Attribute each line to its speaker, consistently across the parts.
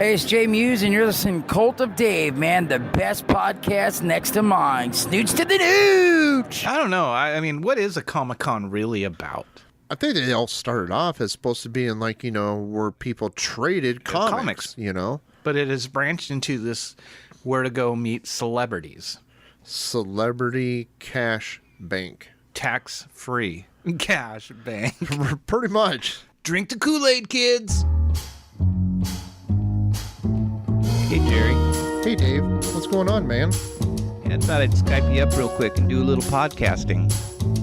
Speaker 1: Hey, it's Jay Muse, and you're listening to Cult of Dave, man, the best podcast next to mine. Snooch to the nooch!
Speaker 2: I don't know. I mean, what is a Comic-Con really about?
Speaker 3: I think they all started off as supposed to be in, like, where people traded comics,
Speaker 2: But it has branched into this where to go meet celebrities.
Speaker 3: Celebrity cash bank.
Speaker 2: Tax-free cash bank.
Speaker 3: Pretty much.
Speaker 2: Drink the Kool-Aid, kids! Hey, Jerry.
Speaker 3: Hey, Dave. What's going on, man?
Speaker 2: Yeah, I thought I'd Skype you up real quick and do a little podcasting.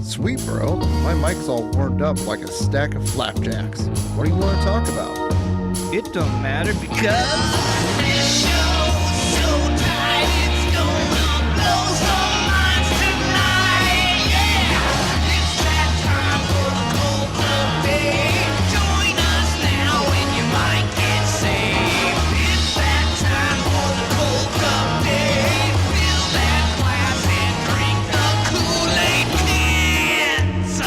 Speaker 3: Sweet, bro. My mic's all warmed up like a stack of flapjacks. What do you want to talk about?
Speaker 2: It don't matter because...
Speaker 4: This show's so tight, it's gonna blow some minds tonight. Yeah, it's that time for the Cult of Dave. Join us now and you might get saved. It's that time for the Cult of Dave. Fill that glass and drink the Kool-Aid, kids.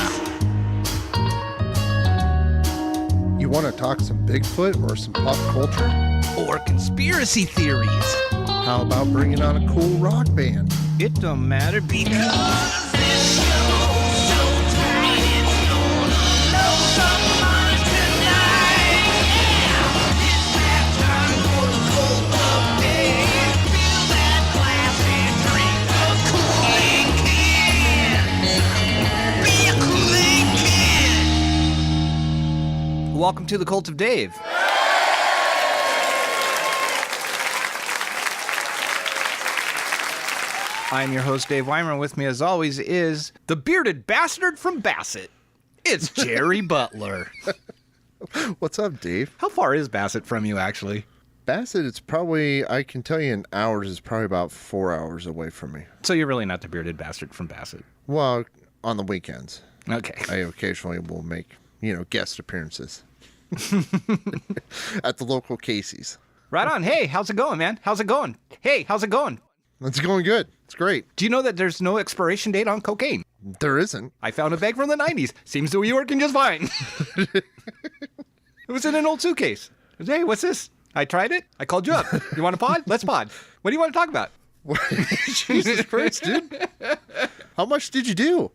Speaker 3: You want to talk some Bigfoot or some pop culture?
Speaker 2: Or conspiracy theories.
Speaker 3: How about bringing on a cool rock band?
Speaker 2: It don't matter because...
Speaker 4: This show's so tight, it's gonna blow some minds tonight. Yeah, it's that time for the Cult of Dave. Fill that glass and drink the Kool-Aid, kids. Be a Kool-Aid kid.
Speaker 2: Welcome to the Cult of Dave. I'm your host, Dave Weimer. With me, as always, is the bearded bastard from Bassett. It's Jerry Butler.
Speaker 3: What's up, Dave?
Speaker 2: How far is Bassett from you, actually?
Speaker 3: Bassett, it's probably, I can tell you in hours, it's probably about 4 hours away from me.
Speaker 2: So you're really not the bearded bastard from Bassett.
Speaker 3: Well, on the weekends.
Speaker 2: Okay.
Speaker 3: I occasionally will make, guest appearances. At the local Casey's.
Speaker 2: Right on. Hey, how's it going, man? How's it going? Hey, how's it going?
Speaker 3: It's going good. It's great.
Speaker 2: Do you know that there's no expiration date on cocaine?
Speaker 3: There isn't.
Speaker 2: I found a bag from the 90s. Seems to be working just fine. It was in an old suitcase. Hey, what's this? I tried it. I called you up. You want to pod? Let's pod. What do you want to talk about?
Speaker 3: Jesus Christ, dude. How much did you do?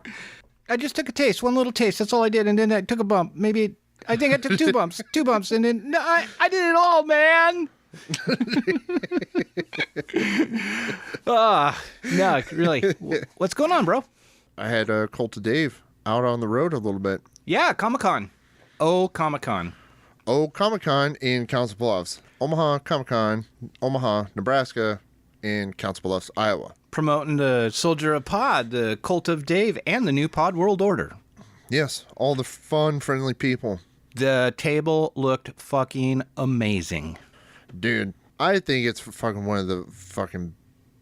Speaker 2: I just took a taste, one little taste. That's all I did. And then I took a bump. Maybe, I think I took two bumps. And then, no, I did it all, man. No, really. What's going on, bro?
Speaker 3: I had Cult of Dave out on the road a little bit.
Speaker 2: Yeah, Comic-Con. Oh, Comic-Con.
Speaker 3: Oh, Comic-Con in Council Bluffs. Omaha Comic-Con, Omaha, Nebraska, in Council Bluffs, Iowa.
Speaker 2: Promoting the Soldier of Pod, the Cult of Dave, and the new Pod World Order.
Speaker 3: Yes, all the fun, friendly people.
Speaker 2: The table looked fucking amazing.
Speaker 3: Dude, I think it's fucking one of the fucking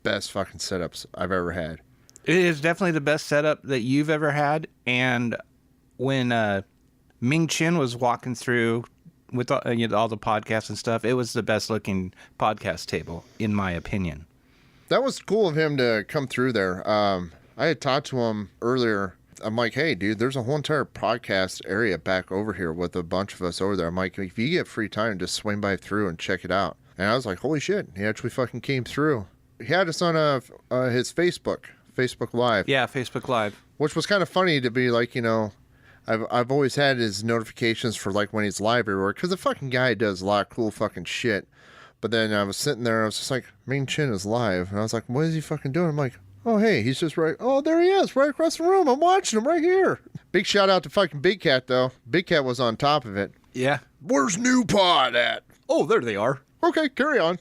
Speaker 3: best fucking setups I've ever had.
Speaker 2: It is definitely the best setup that you've ever had. And when Ming Chen was walking through with all the podcasts and stuff, it was the best looking podcast table, in my opinion.
Speaker 3: That was cool of him to come through there. I had talked to him earlier. I'm like, hey, dude, there's a whole entire podcast area back over here with a bunch of us over there. I'm like, if you get free time, just swing by through and check it out. And I was like, holy shit, he actually fucking came through. He had us on his Facebook Live.
Speaker 2: Yeah, Facebook Live.
Speaker 3: Which was kind of funny to be like, I've always had his notifications for like when he's live everywhere, because the fucking guy does a lot of cool fucking shit. But then I was sitting there, I was just like, Ming Chen is live. And I was like, what is he fucking doing? I'm like, oh, hey, he's just right. Oh, there he is, right across the room. I'm watching him right here. Big shout out to fucking Big Cat, though. Big Cat was on top of it.
Speaker 2: Yeah.
Speaker 3: Where's New Pod at?
Speaker 2: Oh, there they are.
Speaker 3: Okay, carry on.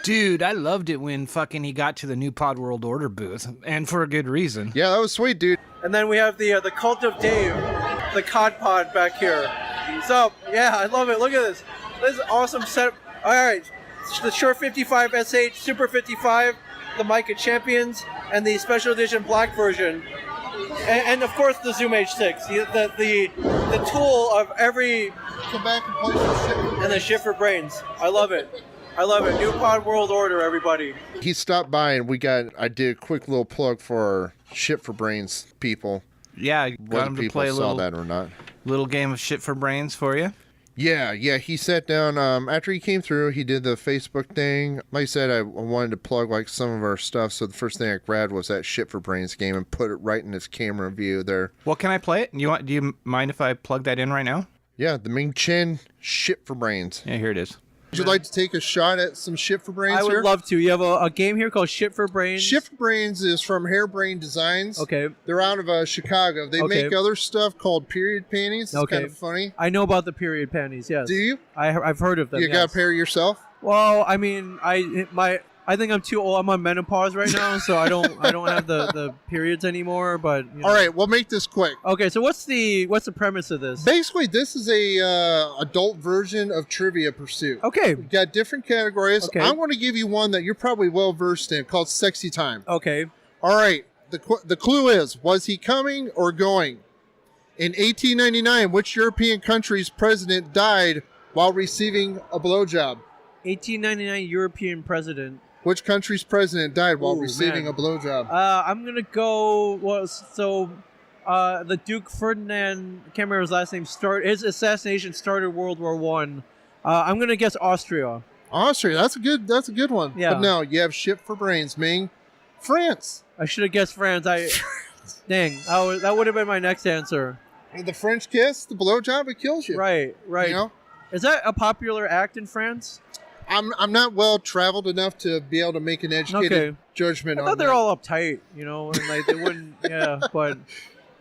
Speaker 2: Dude, I loved it when fucking he got to the new Pod World Order booth, and for a good reason.
Speaker 3: Yeah, that was sweet, dude.
Speaker 5: And then we have the Cult of Dave, the Cod Pod back here. So, yeah, I love it. Look at this. This is an awesome setup. All right, the Shure 55 SH Super 55, the Mica Champions, and the special edition black version. And of course, the Zoom H6, the tool of every...
Speaker 3: Come back and play some shit.
Speaker 5: And the shit for brains. I love it. I love it. New Pod World Order, everybody.
Speaker 3: He stopped by and I did a quick little plug for our Shit for Brains people.
Speaker 2: Yeah, I got
Speaker 3: Whether
Speaker 2: him to
Speaker 3: people
Speaker 2: play a
Speaker 3: saw
Speaker 2: little
Speaker 3: that or not.
Speaker 2: game of shit for brains for you.
Speaker 3: Yeah, he sat down after he came through. He did the Facebook thing. Like I said, I wanted to plug like some of our stuff. So the first thing I grabbed was that Shit for Brains game and put it right in his camera view there.
Speaker 2: Well, can I play it? Do you mind if I plug that in right now?
Speaker 3: Yeah, the Ming Chen Shit for Brains.
Speaker 2: Yeah, here it is.
Speaker 3: Would you like to take a shot at some Shit for Brains?
Speaker 5: I would
Speaker 3: here?
Speaker 5: love to. You have a game here called Shit for Brains.
Speaker 3: Shit for Brains is from Hairbrain Designs.
Speaker 5: Okay.
Speaker 3: They're out of Chicago. They
Speaker 5: Okay.
Speaker 3: make other stuff called period panties. It's
Speaker 5: Okay.
Speaker 3: kind of funny.
Speaker 5: I know about the period panties. Yes.
Speaker 3: Do you?
Speaker 5: I've heard of them.
Speaker 3: You got
Speaker 5: yes.
Speaker 3: a pair yourself?
Speaker 5: Well, I mean, I think I'm too old. I'm on menopause right now, so I don't have the periods anymore. But you know.
Speaker 3: All right, we'll make this quick.
Speaker 5: Okay, so what's the premise of this?
Speaker 3: Basically, this is a adult version of Trivia Pursuit.
Speaker 5: Okay.
Speaker 3: We've got different categories.
Speaker 5: Okay.
Speaker 3: I want to give you one that you're probably well versed in called Sexy Time.
Speaker 5: Okay.
Speaker 3: All right, the clue is, was he coming or going? In 1899, which European country's president died while receiving a blowjob?
Speaker 5: 1899 European president.
Speaker 3: Which country's president died while
Speaker 5: Ooh,
Speaker 3: receiving
Speaker 5: man.
Speaker 3: a blowjob?
Speaker 5: I'm gonna go. Well, so the Duke Ferdinand, I can't remember his last name. His assassination started World War One. I'm gonna guess Austria.
Speaker 3: Austria. That's a good one.
Speaker 5: Yeah.
Speaker 3: But no, you have Shit for Brains, Ming. France.
Speaker 5: I should have guessed France. Dang, that would have been my next answer.
Speaker 3: And the French kiss, the blowjob, it kills you.
Speaker 5: Right.
Speaker 3: You know?
Speaker 5: Is that a popular act in France?
Speaker 3: I'm not well traveled enough to be able to make an educated
Speaker 5: Okay.
Speaker 3: judgment
Speaker 5: I
Speaker 3: on
Speaker 5: thought
Speaker 3: that.
Speaker 5: they're all uptight, you know, and like they wouldn't. Yeah, but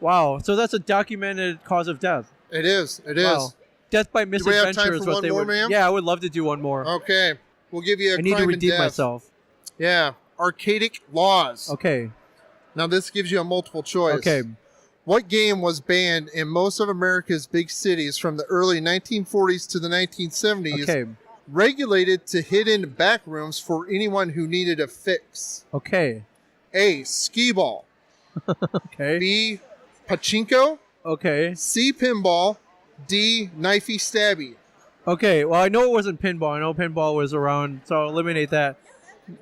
Speaker 5: wow. So that's a documented cause of death.
Speaker 3: It is. It is.
Speaker 5: Wow. Death by
Speaker 3: we have
Speaker 5: misadventure
Speaker 3: time
Speaker 5: is
Speaker 3: for
Speaker 5: what
Speaker 3: one
Speaker 5: they
Speaker 3: more,
Speaker 5: would.
Speaker 3: ma'am?
Speaker 5: Yeah, I would love to do one more.
Speaker 3: Okay. We'll give you a
Speaker 5: I need to
Speaker 3: crime and
Speaker 5: redeem
Speaker 3: death.
Speaker 5: myself.
Speaker 3: Yeah. Archaic Laws.
Speaker 5: Okay.
Speaker 3: Now this gives you a multiple choice.
Speaker 5: Okay.
Speaker 3: What game was banned in most of America's big cities from the early 1940s to the 1970s,
Speaker 5: Okay.
Speaker 3: regulated to hidden back rooms for anyone who needed a fix?
Speaker 5: Okay.
Speaker 3: A. Skee ball.
Speaker 5: Okay.
Speaker 3: B. Pachinko.
Speaker 5: Okay.
Speaker 3: C. Pinball. D. Knifey stabby.
Speaker 5: Okay. Well, I know it wasn't pinball. I know pinball was around, so I'll eliminate that.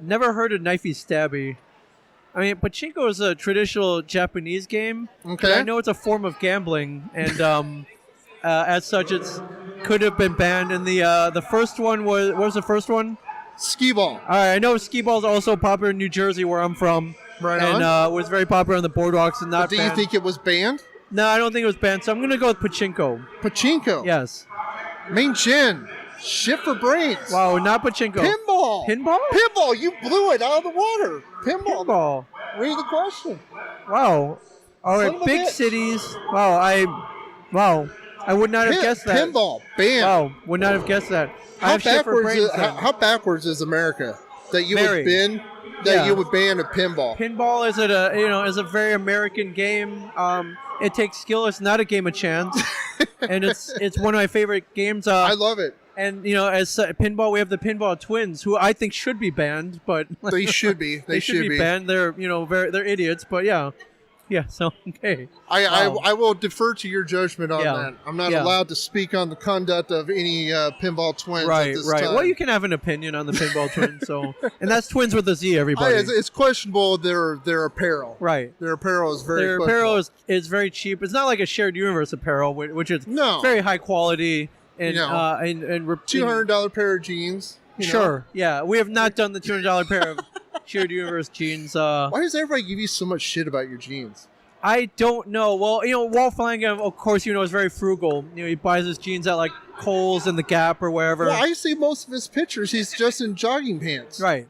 Speaker 5: Never heard of knifey stabby. I mean, pachinko is a traditional Japanese game.
Speaker 3: Okay.
Speaker 5: But I know it's a form of gambling, and as such, it's could have been banned. And the first one was what was the first one?
Speaker 3: Skee ball.
Speaker 5: All right, I know skee ball is also popular in New Jersey, where I'm from,
Speaker 3: Right
Speaker 5: and
Speaker 3: on.
Speaker 5: was very popular on the boardwalks and not
Speaker 3: Do you
Speaker 5: banned.
Speaker 3: think it was banned?
Speaker 5: No, I don't think it was banned. So I'm gonna go with pachinko.
Speaker 3: Pachinko.
Speaker 5: Yes.
Speaker 3: Ming Chen. Shit for brains.
Speaker 5: Wow, not pachinko.
Speaker 3: Pinball.
Speaker 5: Pinball?
Speaker 3: Pinball. You blew it out of the water. Pinball.
Speaker 5: Pinball.
Speaker 3: Read the question.
Speaker 5: Wow. All
Speaker 3: Son
Speaker 5: right,
Speaker 3: of a
Speaker 5: big
Speaker 3: bitch.
Speaker 5: cities. Wow, I would not have guessed that.
Speaker 3: Pinball. Banned.
Speaker 5: Wow, would not have guessed that. I
Speaker 3: How
Speaker 5: have shit for
Speaker 3: backwards?
Speaker 5: brains.
Speaker 3: How backwards is America that you
Speaker 5: Very.
Speaker 3: would ban? That
Speaker 5: Yeah.
Speaker 3: you would ban a pinball.
Speaker 5: Pinball is a very American game. It takes skill. It's not a game of chance, and it's one of my favorite games.
Speaker 3: I love it.
Speaker 5: And as pinball, we have the Pinball Twins, who I think should be banned, but
Speaker 3: They should be. They,
Speaker 5: should be banned. They're they're idiots, but yeah. So okay. Wow.
Speaker 3: I will defer to your judgment on
Speaker 5: Yeah.
Speaker 3: that. I'm not
Speaker 5: Yeah.
Speaker 3: allowed to speak on the conduct of any pinball twins at
Speaker 5: Right.
Speaker 3: this
Speaker 5: Right.
Speaker 3: time.
Speaker 5: Well, you can have an opinion on the Pinball Twins. So, and that's twins with a Z. Everybody.
Speaker 3: It's questionable their apparel.
Speaker 5: Right.
Speaker 3: Their apparel is very
Speaker 5: Their
Speaker 3: questionable.
Speaker 5: apparel is very cheap. It's not like a shared universe apparel, which is
Speaker 3: No.
Speaker 5: very high quality and
Speaker 3: You know,
Speaker 5: and
Speaker 3: $200 pair of jeans. you know?
Speaker 5: Sure. Yeah, we have not done the $200 pair of shared universe jeans.
Speaker 3: Why does everybody give you so much shit about your jeans?
Speaker 5: I don't know. Well, Walt Flanagan, of course, is very frugal. He buys his jeans at like Kohl's and the Gap or wherever.
Speaker 3: Well, I see most of his pictures. He's just in jogging pants.
Speaker 5: Right.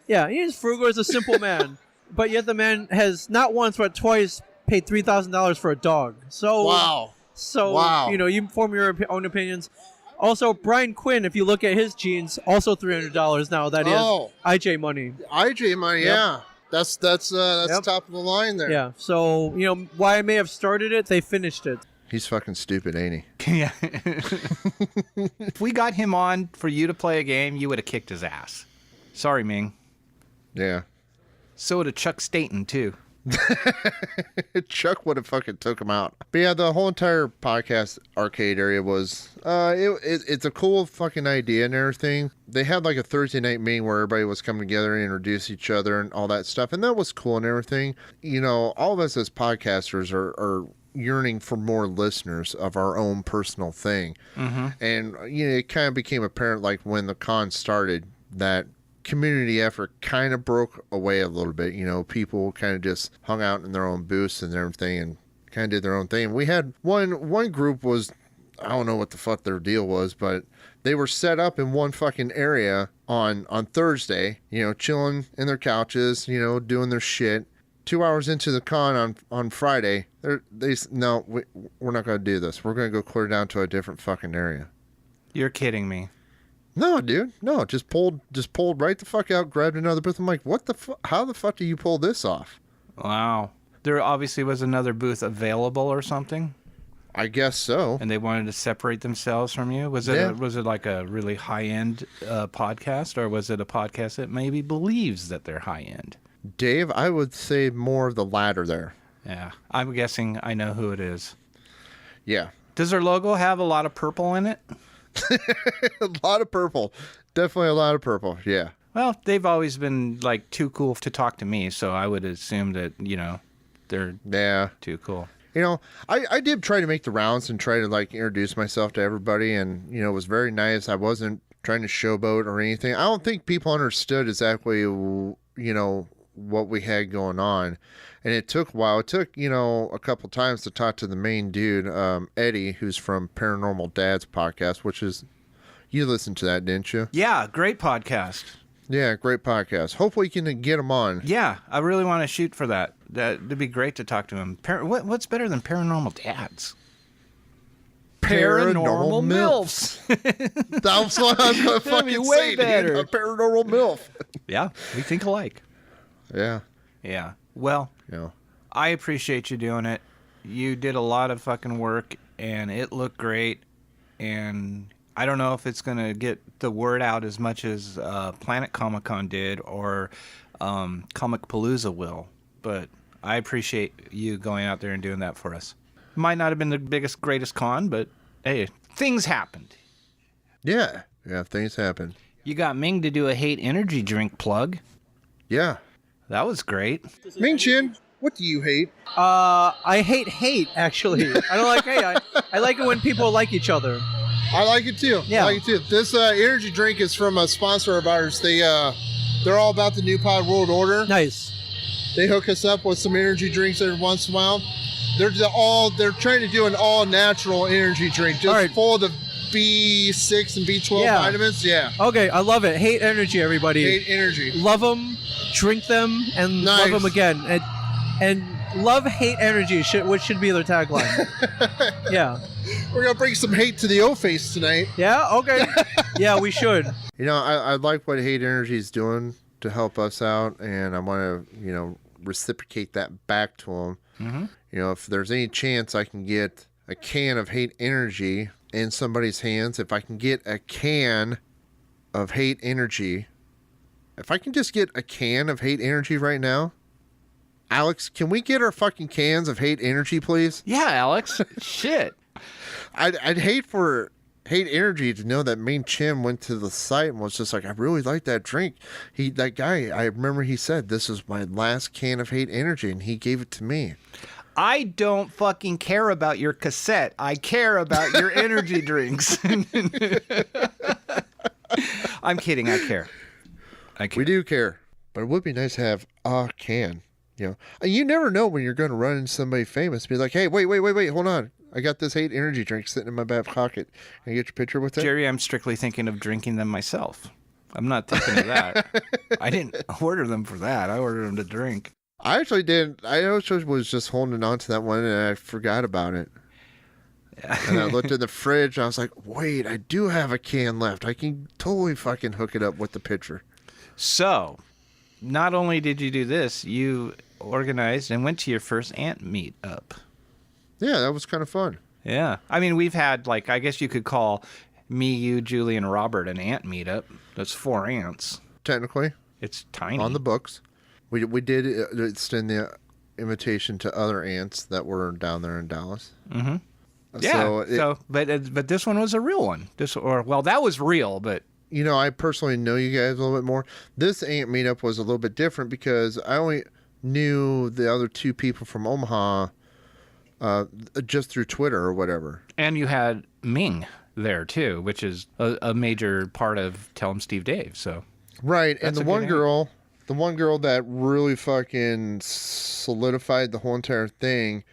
Speaker 5: Yeah, he's frugal. He's a simple man, but yet the man has not once but twice paid $3,000 for a dog. So
Speaker 3: Wow.
Speaker 5: So
Speaker 3: Wow.
Speaker 5: you form your own opinions. Also, Brian Quinn, if you look at his jeans, also $300 now. That
Speaker 3: Oh.
Speaker 5: is IJ money.
Speaker 3: IJ money,
Speaker 5: Yep.
Speaker 3: yeah. That's
Speaker 5: Yep.
Speaker 3: top of the line there.
Speaker 5: Yeah. So why I may have started it, they finished it.
Speaker 3: He's fucking stupid, ain't he?
Speaker 2: Yeah. If we got him on for you to play a game, you would have kicked his ass. Sorry, Ming.
Speaker 3: Yeah.
Speaker 2: So would have Chuck Staten, too.
Speaker 3: Chuck would have fucking took him out. But yeah, the whole entire podcast arcade area was it's a cool fucking idea and everything. They had like a Thursday night meeting where everybody was coming together and introduce each other and all that stuff, and that was cool and everything. All of us as podcasters are yearning for more listeners of our own personal thing. And it kind of became apparent, like when the con started, that community effort kind of broke away a little bit. People kind of just hung out in their own booths and everything and kind of did their own thing. We had one group was, I don't know what the fuck their deal was, but they were set up in one fucking area on Thursday, chilling in their couches, doing their shit. 2 hours into the con on Friday, no, we're not going to do this. We're going to go clear down to a different fucking area.
Speaker 2: You're kidding me.
Speaker 3: No, dude. No, just pulled right the fuck out, grabbed another booth. I'm like, what the fuck? How the fuck do you pull this off?
Speaker 2: Wow. There obviously was another booth available or something,
Speaker 3: I guess so.
Speaker 2: and they wanted to separate themselves from you. Was it
Speaker 3: Yeah.
Speaker 2: was it like a really high-end podcast, or was it a podcast that maybe believes that they're high-end?
Speaker 3: Dave, I would say more of the latter there.
Speaker 2: Yeah, I'm guessing I know who it is.
Speaker 3: Yeah.
Speaker 2: Does their logo have a lot of purple in it?
Speaker 3: A lot of purple. Definitely a lot of purple. Yeah.
Speaker 2: Well, they've always been like too cool to talk to me, so I would assume that, they're
Speaker 3: Yeah.
Speaker 2: too cool.
Speaker 3: I did try to make the rounds and try to like introduce myself to everybody, and it was very nice. I wasn't trying to showboat or anything. I don't think people understood exactly what we had going on, and it took a while. It took a couple times to talk to the main dude, Eddie, who's from Paranormal Dad's podcast, which is, you listened to that, didn't you?
Speaker 2: Yeah, great podcast.
Speaker 3: Yeah, great podcast. Hopefully you can get him on.
Speaker 2: Yeah, I really want to shoot for that. That'd be great to talk to him. What's better than Paranormal Dads?
Speaker 3: Paranormal
Speaker 2: MILFs.
Speaker 3: That's what I was gonna fucking
Speaker 2: be way
Speaker 3: say,
Speaker 2: better.
Speaker 3: dude. A paranormal MILF.
Speaker 2: Yeah, we think alike.
Speaker 3: Yeah.
Speaker 2: Yeah. Well, I appreciate you doing it. You did a lot of fucking work, and it looked great. And I don't know if it's going to get the word out as much as Planet Comic Con did or Comic Palooza will. But I appreciate you going out there and doing that for us. Might not have been the biggest, greatest con, but hey, things happened.
Speaker 3: Yeah. Yeah, things happen.
Speaker 2: You got Ming to do a hate energy drink plug.
Speaker 3: Yeah.
Speaker 2: That was great.
Speaker 3: Ming Chin, what do you hate?
Speaker 5: I hate, actually. I don't like hate. I like it when people like each other.
Speaker 3: I like it too.
Speaker 5: Yeah.
Speaker 3: I like it too. This energy drink is from a sponsor of ours. They're all about the New Pod World Order.
Speaker 5: Nice.
Speaker 3: They hook us up with some energy drinks every once in a while. They're trying to do an all natural energy drink, just
Speaker 5: All right.
Speaker 3: full of the B6 and B12
Speaker 5: Yeah.
Speaker 3: vitamins. Yeah.
Speaker 5: Okay, I love it. Hate energy, everybody.
Speaker 3: Hate energy.
Speaker 5: Love them, drink them, and
Speaker 3: Nice.
Speaker 5: love them again. And love, hate energy, which should be their tagline. Yeah.
Speaker 3: We're gonna bring some hate to the O-Face tonight.
Speaker 5: Yeah, okay. Yeah, we should.
Speaker 3: I like what Hate Energy is doing to help us out, and I want to, reciprocate that back to them.
Speaker 2: Mm-hmm.
Speaker 3: If there's any chance I can get a can of Hate Energy in somebody's hands, if I can get a can of Hate Energy, if I can just get a can of Hate Energy right now, Alex, can we get our fucking cans of Hate Energy, please?
Speaker 2: Yeah, Alex. Shit.
Speaker 3: I'd hate for Hate Energy to know that Main Chin went to the site and was just like, I really like that drink. That guy, I remember he said, this is my last can of Hate Energy, and he gave it to me.
Speaker 2: I don't fucking care about your cassette. I care about your energy drinks. I'm kidding. I care.
Speaker 3: We do care, but it would be nice to have a can. And you never know when you're going to run into somebody famous. Be like, hey, wait, hold on. I got this Hate Energy drink sitting in my back pocket. Can I get your picture with it?
Speaker 2: Jerry, I'm strictly thinking of drinking them myself. I'm not thinking of that. I didn't order them for that. I ordered them to drink.
Speaker 3: I actually didn't. I also was just holding on to that one, and I forgot about it. And I looked in the fridge, and I was like, wait, I do have a can left. I can totally fucking hook it up with the picture.
Speaker 2: So, not only did you do this, you organized and went to your first ant meet-up.
Speaker 3: Yeah, that was kind of fun.
Speaker 2: Yeah. I mean, we've had, I guess you could call me, you, Julie, and Robert an ant meetup. That's 4 ants.
Speaker 3: Technically,
Speaker 2: It's tiny.
Speaker 3: on the books. We did extend the invitation to other ants that were down there in Dallas.
Speaker 2: Mm-hmm. Yeah. But this one was a real one. That was real, but
Speaker 3: I personally know you guys a little bit more. This ant meetup was a little bit different because I only knew the other 2 people from Omaha just through Twitter or whatever.
Speaker 2: And you had Ming there too, which is a major part of Tell 'em Steve Dave. So
Speaker 3: Right, and
Speaker 2: That's
Speaker 3: the
Speaker 2: a
Speaker 3: one
Speaker 2: good
Speaker 3: girl, that really fucking solidified the whole entire thing.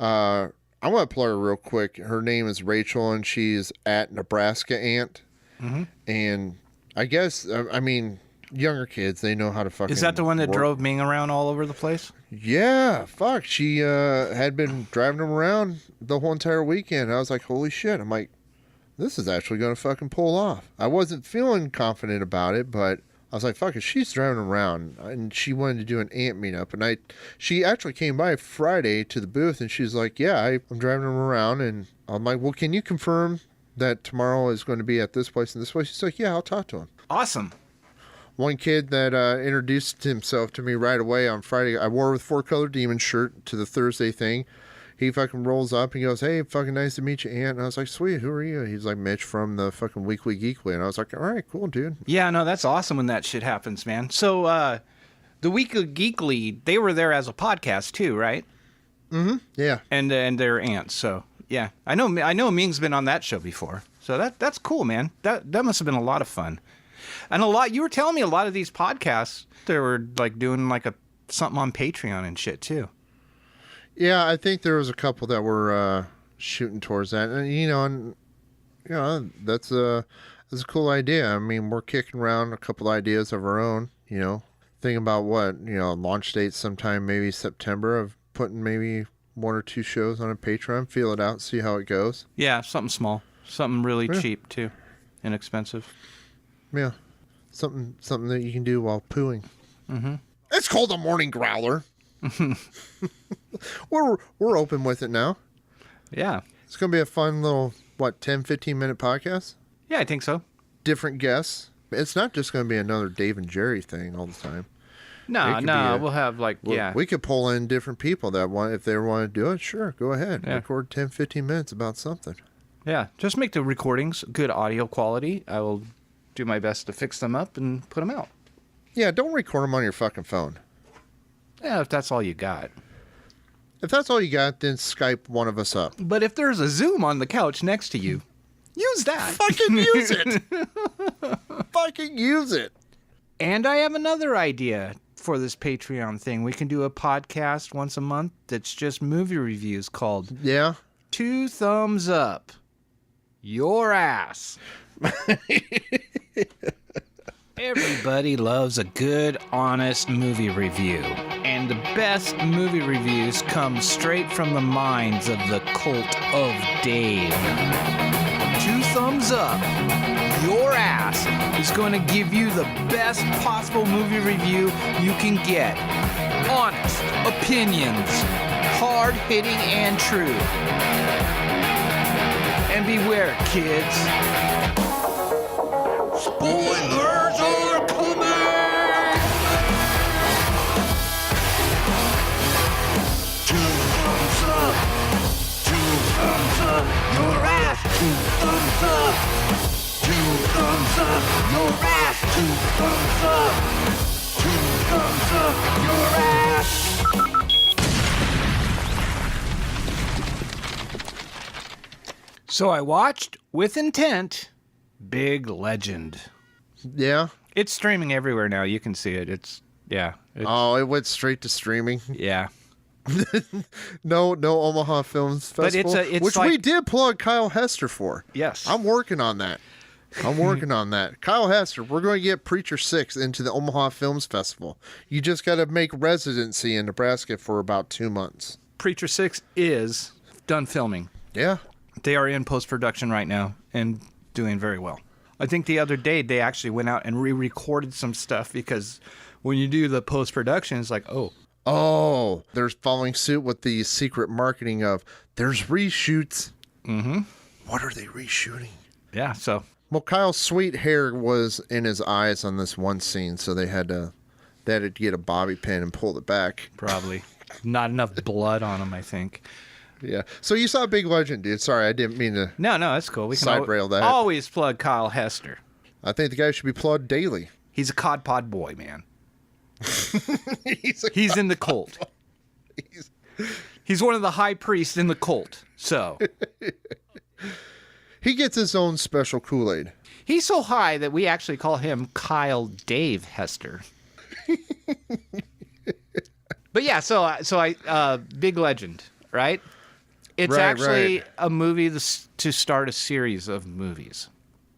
Speaker 3: I want to plug her real quick. Her name is Rachel, and she's at Nebraska Ant.
Speaker 2: Mm-hmm.
Speaker 3: And I guess, I mean, younger kids, they know how to fucking.
Speaker 2: is that the one that
Speaker 3: work.
Speaker 2: drove Ming around all over the place?
Speaker 3: Yeah, fuck. She had been driving him around the whole entire weekend. I was like, holy shit. I'm like, this is actually going to fucking pull off. I wasn't feeling confident about it, but I was like, fuck it, she's driving around. And she wanted to do an ant meetup. And she actually came by Friday to the booth, and she's like, yeah, I'm driving him around. And I'm like, well, can you confirm that tomorrow is going to be at this place and this place? She's like, yeah, I'll talk to him.
Speaker 2: Awesome.
Speaker 3: One kid that introduced himself to me right away on Friday, I wore with 4-Color Demon shirt to the Thursday thing. He fucking rolls up and goes, hey, fucking nice to meet you, Ant. And I was like, sweet, who are you? He's like, Mitch from the fucking Weekly Geekly. And I was like, all right, cool, dude.
Speaker 2: Yeah, no, that's awesome when that shit happens, man. So the Weekly Geekly, they were there as a podcast too, right?
Speaker 3: Yeah.
Speaker 2: And they're ants. So yeah, I know Ming's been on that show before. So that's cool, man. That must have been a lot of fun. And you were telling me a lot of these podcasts, they were like doing like something on Patreon and shit too.
Speaker 3: Yeah, I think there was a couple that were shooting towards that. And, that's a cool idea. I mean, we're kicking around a couple ideas of our own, thinking about launch date sometime, maybe September, of putting maybe 1 or 2 shows on a Patreon, feel it out, see how it goes.
Speaker 2: Yeah, something small. Something really cheap too. Inexpensive.
Speaker 3: Yeah. Something that you can do while pooing. Mm-hmm. It's called a morning growler. We're open with it now.
Speaker 2: Yeah.
Speaker 3: It's going to be a fun little, 10-15 minute podcast?
Speaker 2: Yeah, I think so.
Speaker 3: Different guests. It's not just going to be another Dave and Jerry thing all the time.
Speaker 2: No, we'll have
Speaker 3: We could pull in different people that want, if they want to do it, sure, go ahead.
Speaker 2: Yeah.
Speaker 3: Record 10-15 minutes about something.
Speaker 2: Yeah, just make the recordings good audio quality. I will do my best to fix them up and put them out.
Speaker 3: Yeah, don't record them on your fucking phone.
Speaker 2: Yeah, if that's all you got.
Speaker 3: If that's all you got, then Skype one of us up.
Speaker 2: But if there's a Zoom on the couch next to you, use that.
Speaker 3: Fucking use it. Fucking use it.
Speaker 2: And I have another idea for this Patreon thing. We can do a podcast once a month that's just movie reviews called
Speaker 3: Yeah.
Speaker 2: 2 Thumbs Up Your Ass. Everybody loves a good, honest movie review. And the best movie reviews come straight from the minds of the Cult of Dave. 2 Thumbs Up Your Ass is going to give you the best possible movie review you can get. Honest opinions, hard-hitting and true. And beware, kids. Spoilers are coming! 2 thumbs up! 2 thumbs up! Your ass! 2 thumbs up! 2 thumbs up! Your ass! 2 thumbs up! 2 thumbs up! Your ass! So I watched, with intent, Big Legend.
Speaker 3: Yeah.
Speaker 2: It's streaming everywhere now. You can see it. It's
Speaker 3: Oh, it went straight to streaming.
Speaker 2: yeah.
Speaker 3: No Omaha Films
Speaker 2: But
Speaker 3: Festival,
Speaker 2: it's
Speaker 3: which
Speaker 2: like-
Speaker 3: we did plug Kyle Hester for.
Speaker 2: Yes.
Speaker 3: I'm working on that. Kyle Hester, we're going to get Preacher 6 into the Omaha Films Festival. You just got to make residency in Nebraska for about 2 months.
Speaker 2: Preacher 6 is done filming.
Speaker 3: Yeah.
Speaker 2: They are in post-production right now and doing very well. I think the other day they actually went out and re-recorded some stuff because when you do the post-production, it's like,
Speaker 3: Oh, they're following suit with the secret marketing of there's reshoots. Mm-hmm. What are they reshooting?
Speaker 2: yeah, so
Speaker 3: Well, Kyle's sweet hair was in his eyes on this one scene, so they had to get a bobby pin and pull it back.
Speaker 2: probably not enough blood on them, I think.
Speaker 3: Yeah. So you saw Big Legend, dude. Sorry, I didn't mean to.
Speaker 2: No, that's cool. We can
Speaker 3: Side rail that.
Speaker 2: always plug Kyle Hester.
Speaker 3: I think the guy should be plugged daily.
Speaker 2: He's a Cod Pod boy, man.
Speaker 3: He's
Speaker 2: He's in the cult. He's one of the high priests in the cult. So
Speaker 3: He gets his own special Kool-Aid.
Speaker 2: he's so high that we actually call him Kyle Dave Hester. But yeah, so I big legend, right? It's
Speaker 3: Right,
Speaker 2: actually
Speaker 3: right.
Speaker 2: a movie to start a series of movies.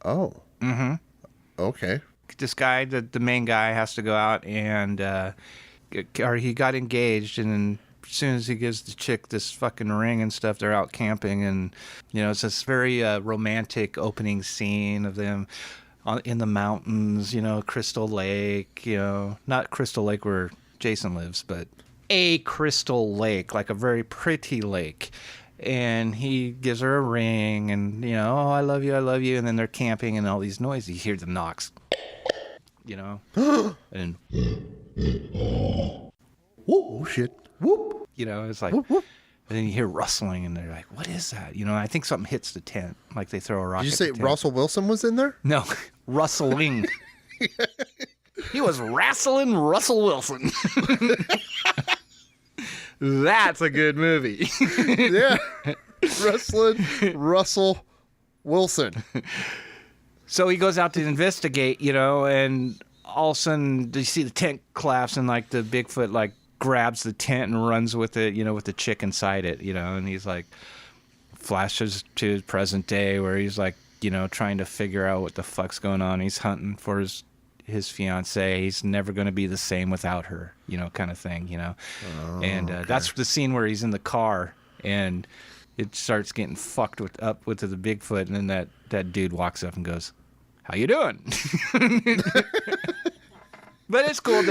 Speaker 3: Oh. Mm-hmm. Okay.
Speaker 2: This guy, the main guy, has to go out and or he got engaged, and then as soon as he gives the chick this fucking ring and stuff, they're out camping, and it's this very romantic opening scene of them in the mountains, Crystal Lake, not Crystal Lake where Jason lives, but a crystal lake, like a very pretty lake. And he gives her a ring, and oh, I love you, and then they're camping, and all these noises. You hear the knocks, and
Speaker 3: Oh shit.
Speaker 2: whoop, it's like, and then you hear rustling, and they're like, what is that? I think something hits the tent, like they throw a rock.
Speaker 3: Did you
Speaker 2: at
Speaker 3: say
Speaker 2: the tent.
Speaker 3: Russell Wilson was in there?
Speaker 2: No, rustling. He was wrestling Russell Wilson. That's a good movie.
Speaker 3: Yeah. Wrestling Russell Wilson.
Speaker 2: So he goes out to investigate, and all of a sudden you see the tent collapse, and like the Bigfoot like grabs the tent and runs with it, with the chick inside it, and he's like flashes to his present day where he's like, trying to figure out what the fuck's going on. He's hunting for his fiance. He's never going to be the same without her, kind of thing, and that's the scene where he's in the car and it starts getting fucked up with the Bigfoot, and then that dude walks up and goes, "How you doing?" But it's cool.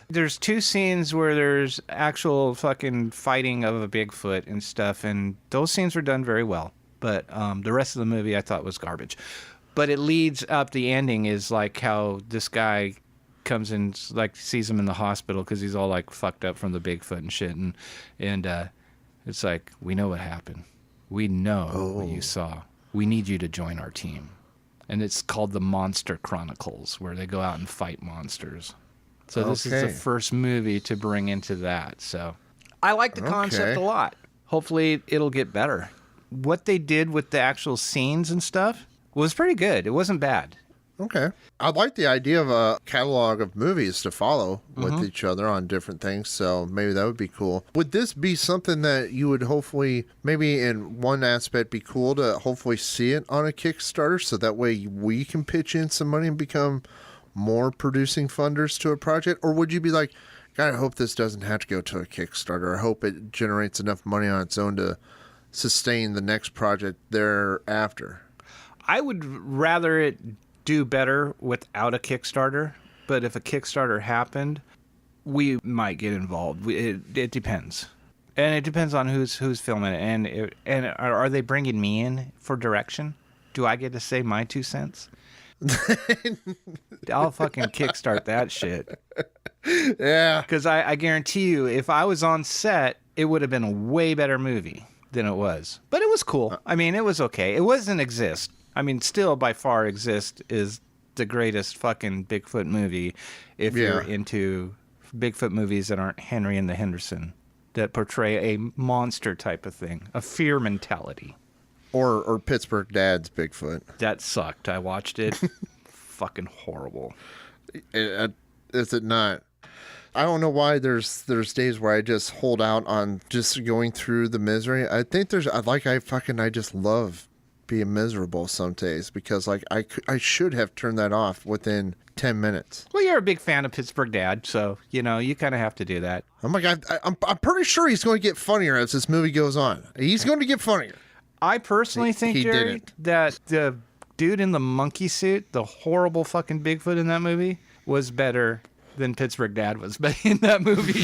Speaker 2: There's two scenes where there's actual fucking fighting of a Bigfoot and stuff, and those scenes were done very well. But the rest of the movie I thought was garbage. But it leads up, the ending is like how this guy comes in, like sees him in the hospital because he's all like fucked up from the Bigfoot and shit. And it's like, we know what happened. We know what you saw. We need you to join our team. And it's called the Monster Chronicles, where they go out and fight monsters. So this is the
Speaker 3: Okay.
Speaker 2: first movie to bring into that. So I like the concept
Speaker 3: Okay.
Speaker 2: a lot. Hopefully it'll get better. What they did with the actual scenes and stuff was pretty good. It wasn't bad.
Speaker 3: Okay. I like the idea of a catalog of movies to follow with each other on different things, so maybe that would be cool. Would this be something that you would hopefully, maybe in one aspect, be cool to hopefully see it on a Kickstarter so that way we can pitch in some money and become more producing funders to a project? Or would you be like, God, I hope this doesn't have to go to a Kickstarter. I hope it generates enough money on its own to sustain the next project thereafter?
Speaker 2: I would rather it do better without a Kickstarter, but if a Kickstarter happened, we might get involved. It depends, and it depends on who's filming it, and are they bringing me in for direction? Do I get to say my 2 cents? I'll fucking kickstart that shit.
Speaker 3: Yeah.
Speaker 2: Because I guarantee you, if I was on set, it would have been a way better movie than it was. But it was cool. I mean, it was okay. It wasn't Exist. I mean, still by far Exist is the greatest fucking Bigfoot movie if you're into Bigfoot movies that aren't Henry and the Henderson, that portray a monster type of thing, a fear mentality.
Speaker 3: Or Pittsburgh Dad's Bigfoot.
Speaker 2: That sucked. I watched it. Fucking horrible.
Speaker 3: Is it not? I don't know why there's days where I just hold out on just going through the misery. I think I just love being miserable some days because like I should have turned that off within 10 minutes.
Speaker 2: Well, you're a big fan of Pittsburgh Dad, so you kind of have to do that.
Speaker 3: I'm like I'm pretty sure he's going to get funnier as this movie goes on. He's going to get funnier.
Speaker 2: I personally think,
Speaker 3: he
Speaker 2: Jerry,
Speaker 3: didn't.
Speaker 2: that the dude in the monkey suit, the horrible fucking Bigfoot in that movie, was better than Pittsburgh Dad was in that movie.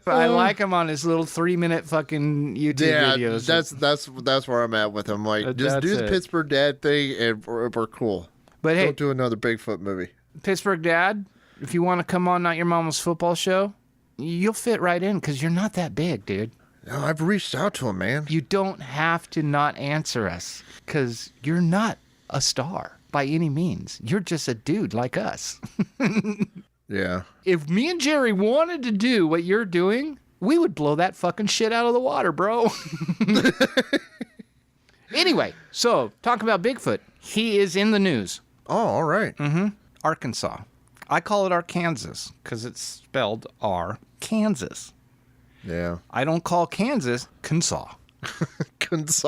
Speaker 2: I like him on his little 3-minute fucking YouTube videos.
Speaker 3: That's where I'm at with him. Like just
Speaker 2: That's
Speaker 3: do the
Speaker 2: it.
Speaker 3: Pittsburgh Dad thing and we're cool.
Speaker 2: But hey,
Speaker 3: Don't do another Bigfoot movie.
Speaker 2: Pittsburgh Dad, if you want to come on Not Your Mama's Football Show, you'll fit right in because you're not that big, dude.
Speaker 3: No, I've reached out to him, man.
Speaker 2: You don't have to not answer us because you're not a star by any means. You're just a dude like us.
Speaker 3: Yeah.
Speaker 2: If me and Jerry wanted to do what you're doing, we would blow that fucking shit out of the water, bro. Anyway, so talking about Bigfoot, he is in the news.
Speaker 3: Oh, all right.
Speaker 2: Arkansas. I call it Arkansas because it's spelled Kansas.
Speaker 3: Yeah.
Speaker 2: I don't call Kansas Kansas.
Speaker 3: Kansas.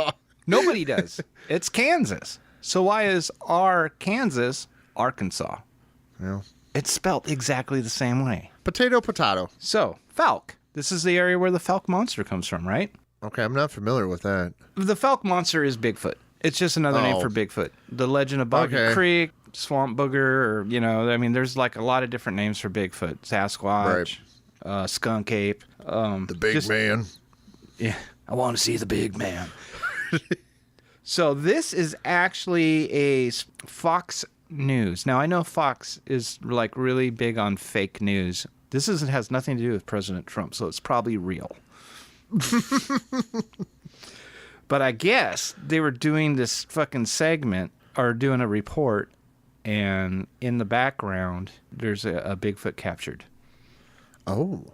Speaker 2: Nobody does. It's Kansas. So why is Kansas Arkansas?
Speaker 3: Yeah.
Speaker 2: It's spelled exactly the same way.
Speaker 3: Potato, potato.
Speaker 2: So, Falk. This is the area where the Falk monster comes from, right?
Speaker 3: Okay, I'm not familiar with that.
Speaker 2: The Falk monster is Bigfoot. It's just another name
Speaker 3: Oh.
Speaker 2: for Bigfoot. The Legend of Boggy
Speaker 3: Okay.
Speaker 2: Creek, Swamp Booger, or, there's like a lot of different names for Bigfoot. Sasquatch, Skunk Ape.
Speaker 3: The big man.
Speaker 2: Yeah, I want to see the big man. So this is actually a Fox News. Now, I know Fox is like really big on fake news. This has nothing to do with President Trump, so it's probably real. But I guess they were doing this fucking segment or doing a report, and in the background, there's a Bigfoot captured
Speaker 3: Oh.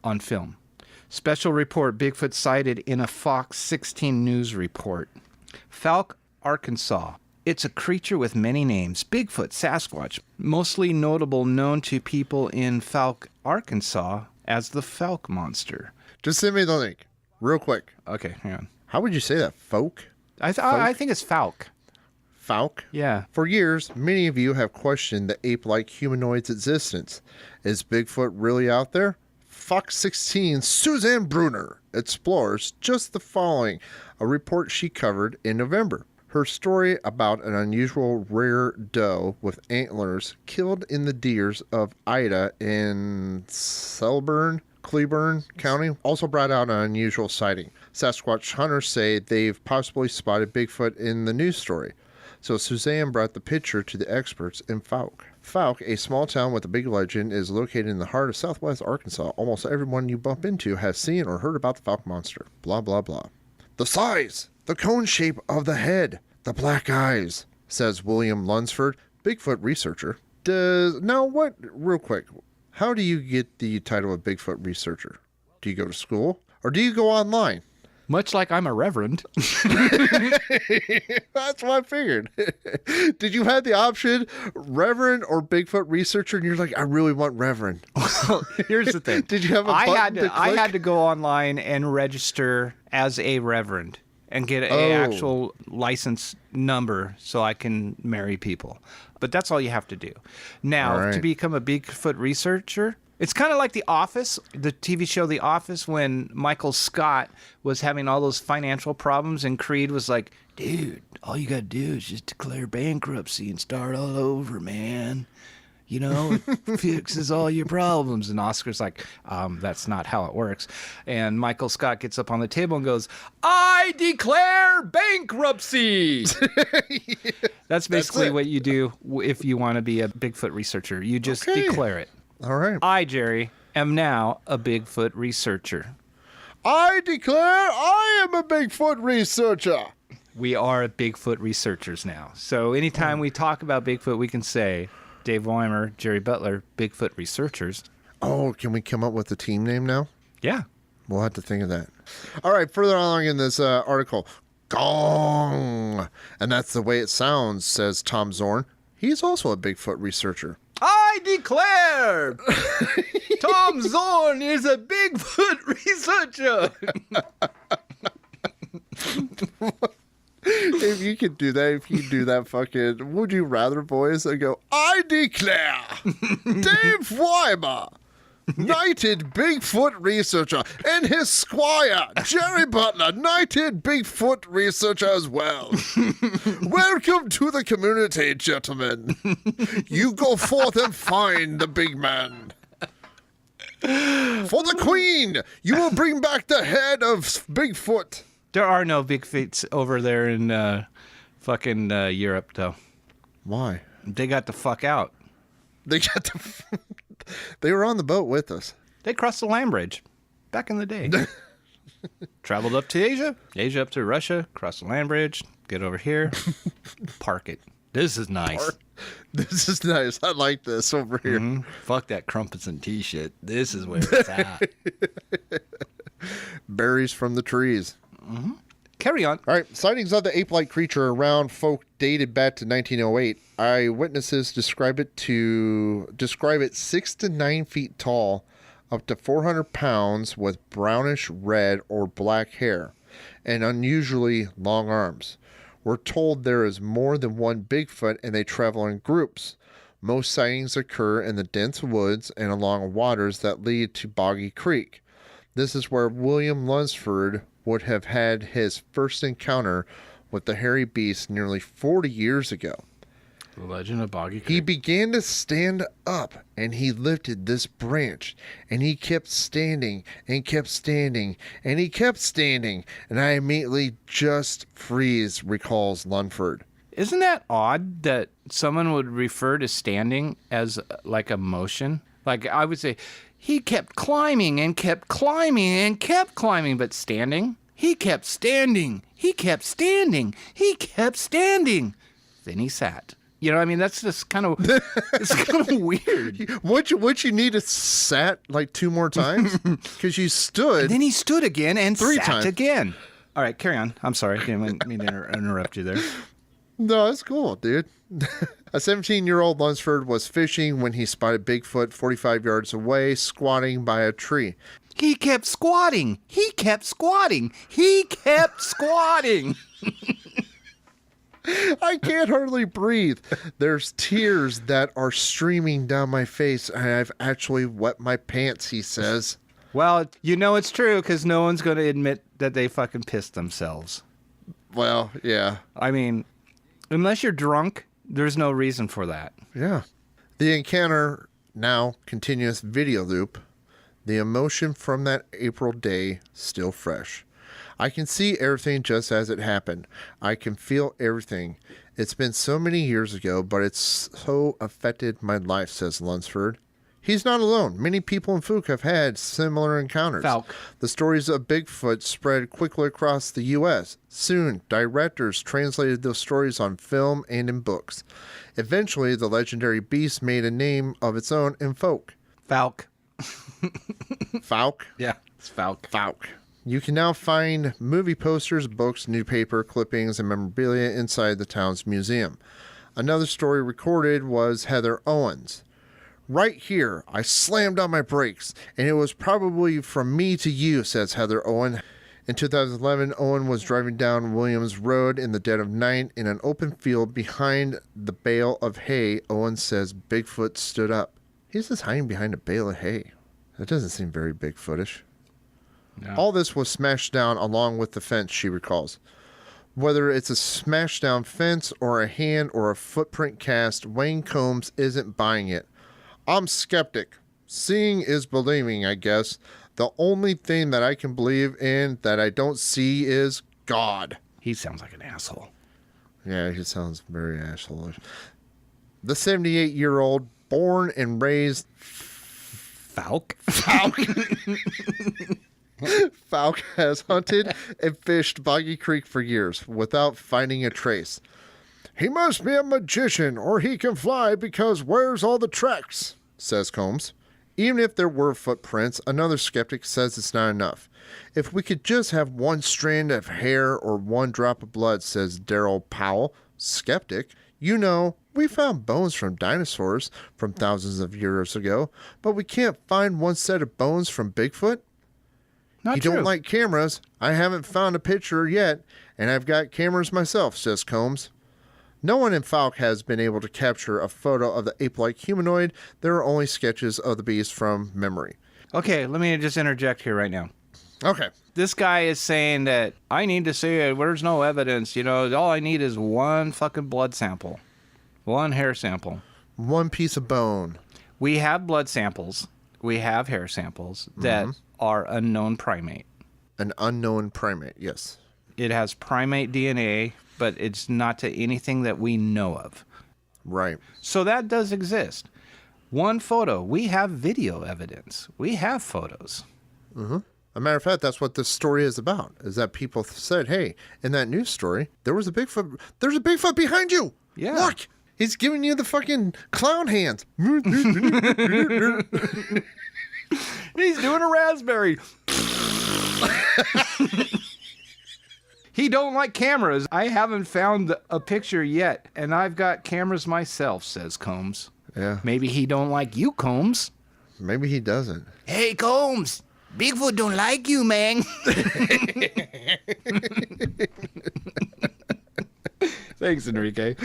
Speaker 2: on film. Special report, Bigfoot sighted in a Fox 16 News report. Falk, Arkansas. It's a creature with many names. Bigfoot, Sasquatch, mostly notable, known to people in Falk, Arkansas as the Falk monster.
Speaker 3: Just send me the link real quick.
Speaker 2: Okay, hang on.
Speaker 3: How would you say that? Folk?
Speaker 2: I think it's Falk.
Speaker 3: Falk?
Speaker 2: Yeah.
Speaker 3: For years, many of you have questioned the ape-like humanoid's existence. Is Bigfoot really out there? Fox 16's Suzanne Bruner explores just the following, a report she covered in November. Her story about an unusual rare doe with antlers killed in the deers of Ida in Cleburne County also brought out an unusual sighting. Sasquatch hunters say they've possibly spotted Bigfoot in the news story. So Suzanne brought the picture to the experts in Falk. Falk, a small town with a big legend, is located in the heart of southwest Arkansas. Almost everyone you bump into has seen or heard about the Falk monster. Blah, blah, blah. The size, the cone shape of the head, the black eyes, says William Lunsford, Bigfoot researcher. Real quick, how do you get the title of Bigfoot researcher? Do you go to school or do you go online?
Speaker 2: Much like I'm a reverend.
Speaker 3: That's what I figured. Did you have the option, Reverend or Bigfoot researcher? And you're like, I really want Reverend.
Speaker 2: Here's the thing.
Speaker 3: Did you have a button
Speaker 2: I
Speaker 3: click?
Speaker 2: had to go online and register as a reverend and get an actual license number so I can marry people. But that's all you have to do. Now,
Speaker 3: All right.
Speaker 2: to become a Bigfoot researcher, it's kind of like The Office, the TV show The Office, when Michael Scott was having all those financial problems and Creed was like, dude, all you got to do is just declare bankruptcy and start all over, man. You know, it fixes all your problems. And Oscar's like, that's not how it works. And Michael Scott gets up on the table and goes, I declare bankruptcy. That's basically
Speaker 3: it.
Speaker 2: what you do if you want to be a Bigfoot researcher. You just declare it.
Speaker 3: All right.
Speaker 2: I, Jerry, am now a Bigfoot researcher.
Speaker 3: I declare I am a Bigfoot researcher.
Speaker 2: We are Bigfoot researchers now. So anytime we talk about Bigfoot, we can say Dave Weimer, Jerry Butler, Bigfoot researchers.
Speaker 3: Oh, can we come up with a team name now?
Speaker 2: Yeah.
Speaker 3: We'll have to think of that. All right, further along in this article, gong. And that's the way it sounds, says Tom Zorn. He's also a Bigfoot researcher.
Speaker 2: I declare Tom Zorn is a Bigfoot researcher.
Speaker 3: If you could do that, if you do that fucking would you rather voice and go, I declare Dave Weimer, knighted Bigfoot researcher, and his squire, Jerry Butler, knighted Bigfoot researcher as well. Welcome to the community, gentlemen. You go forth and find the big man. For the queen, you will bring back the head of Bigfoot.
Speaker 2: There are no Bigfoots over there in fucking Europe, though.
Speaker 3: Why?
Speaker 2: They got the fuck out.
Speaker 3: They got the. They were on the boat with us.
Speaker 2: They crossed the land bridge back in the day. Traveled up to Asia up to Russia, cross the land bridge, get over here, park it. This is nice.
Speaker 3: This is nice. I like this over here.
Speaker 2: Fuck that crumpets and tea shit. This is where it's at.
Speaker 3: Berries from the trees.
Speaker 2: Carry on.
Speaker 3: All right, sightings of the ape-like creature around folk dated back to 1908. Eyewitnesses describe it 6 to 9 feet tall, up to 400 pounds, with brownish red or black hair, and unusually long arms. We're told there is more than one Bigfoot and they travel in groups. Most sightings occur in the dense woods and along waters that lead to Boggy Creek. This is where William Lunsford would have had his first encounter with the hairy beast nearly 40 years ago.
Speaker 2: The Legend of Boggy Creek.
Speaker 3: He began to stand up and he lifted this branch and he kept standing and kept standing and he kept standing, and I immediately just freeze, recalls Lunsford.
Speaker 2: Isn't that odd that someone would refer to standing as like a motion? Like I would say, he kept climbing and kept climbing and kept climbing, but standing? He kept standing. He kept standing. He kept standing. Then he sat. You know what I mean? That's just kind of, it's kind of weird.
Speaker 3: What you need to sat like 2 more times? Because you stood.
Speaker 2: Then he stood again and
Speaker 3: 3
Speaker 2: sat
Speaker 3: times.
Speaker 2: again. All right, carry on. I'm sorry. I didn't mean to interrupt you there.
Speaker 3: No, that's cool, dude. A 17-year-old Lunsford was fishing when he spotted Bigfoot 45 yards away, squatting by a tree.
Speaker 2: He kept squatting. He kept squatting. He kept squatting.
Speaker 3: I can't hardly breathe. There's tears that are streaming down my face, and I've actually wet my pants, he says.
Speaker 2: Well, you know it's true because no one's going to admit that they fucking pissed themselves.
Speaker 3: Well, yeah.
Speaker 2: I mean, unless you're drunk, there's no reason for that.
Speaker 3: Yeah. The encounter now continuous video loop. The emotion from that April day still fresh. I can see everything just as it happened. I can feel everything. It's been so many years ago, but it's so affected my life, says Lunsford. He's not alone. Many people in Fook have had similar encounters.
Speaker 2: Falk.
Speaker 3: The stories of Bigfoot spread quickly across the U.S. Soon, directors translated those stories on film and in books. Eventually, the legendary beast made a name of its own in folk.
Speaker 2: Falk.
Speaker 3: Falk?
Speaker 2: Yeah, it's Falk.
Speaker 3: Falk. You can now find movie posters, books, newspaper clippings, and memorabilia inside the town's museum. Another story recorded was Heather Owens. Right here, I slammed on my brakes, and it was probably from me to you, says Heather Owen. In 2011, Owen was driving down Williams Road in the dead of night in an open field behind the bale of hay. Owen says Bigfoot stood up. He's just hiding behind a bale of hay. That doesn't seem very Bigfootish.
Speaker 2: No.
Speaker 3: All this was smashed down along with the fence, she recalls. Whether it's a smashed down fence or a hand or a footprint cast, Wayne Combs isn't buying it. I'm skeptic. Seeing is believing, I guess. The only thing that I can believe in that I don't see is God.
Speaker 2: He sounds like an asshole.
Speaker 3: Yeah, he sounds very asshole-ish. The 78-year-old, born and raised
Speaker 2: Falk?
Speaker 3: Falk has hunted and fished Boggy Creek for years without finding a trace. He must be a magician or he can fly because where's all the tracks, says Combs. Even if there were footprints, another skeptic says it's not enough. If we could just have one strand of hair or one drop of blood, says Daryl Powell, skeptic. You know, we found bones from dinosaurs from thousands of years ago, but we can't find one set of bones from Bigfoot.
Speaker 2: Not
Speaker 3: You
Speaker 2: true.
Speaker 3: don't like cameras. I haven't found a picture yet, and I've got cameras myself, says Combs. No one in Falk has been able to capture a photo of the ape-like humanoid. There are only sketches of the beast from memory.
Speaker 2: Okay, let me just interject here right now.
Speaker 3: Okay.
Speaker 2: This guy is saying that I need to see it. There's no evidence. You know, all I need is one fucking blood sample, one hair sample.
Speaker 3: One piece of bone.
Speaker 2: We have blood samples. We have hair samples that are unknown primate.
Speaker 3: An unknown primate, yes.
Speaker 2: It has primate DNA, but it's not to anything that we know of.
Speaker 3: Right.
Speaker 2: So that does exist. One photo. We have video evidence. We have photos.
Speaker 3: A matter of fact, that's what this story is about, is that people said, hey, in that news story, there was a Bigfoot. There's a Bigfoot behind you.
Speaker 2: Yeah.
Speaker 3: Look, He's giving you the fucking clown hands.
Speaker 2: He's doing a raspberry. He don't like cameras. I haven't found a picture yet, and I've got cameras myself, says Combs.
Speaker 3: Yeah.
Speaker 2: Maybe he don't like you, Combs.
Speaker 3: Maybe he doesn't.
Speaker 1: Hey, Combs. Bigfoot don't like you, man.
Speaker 2: Thanks, Enrique.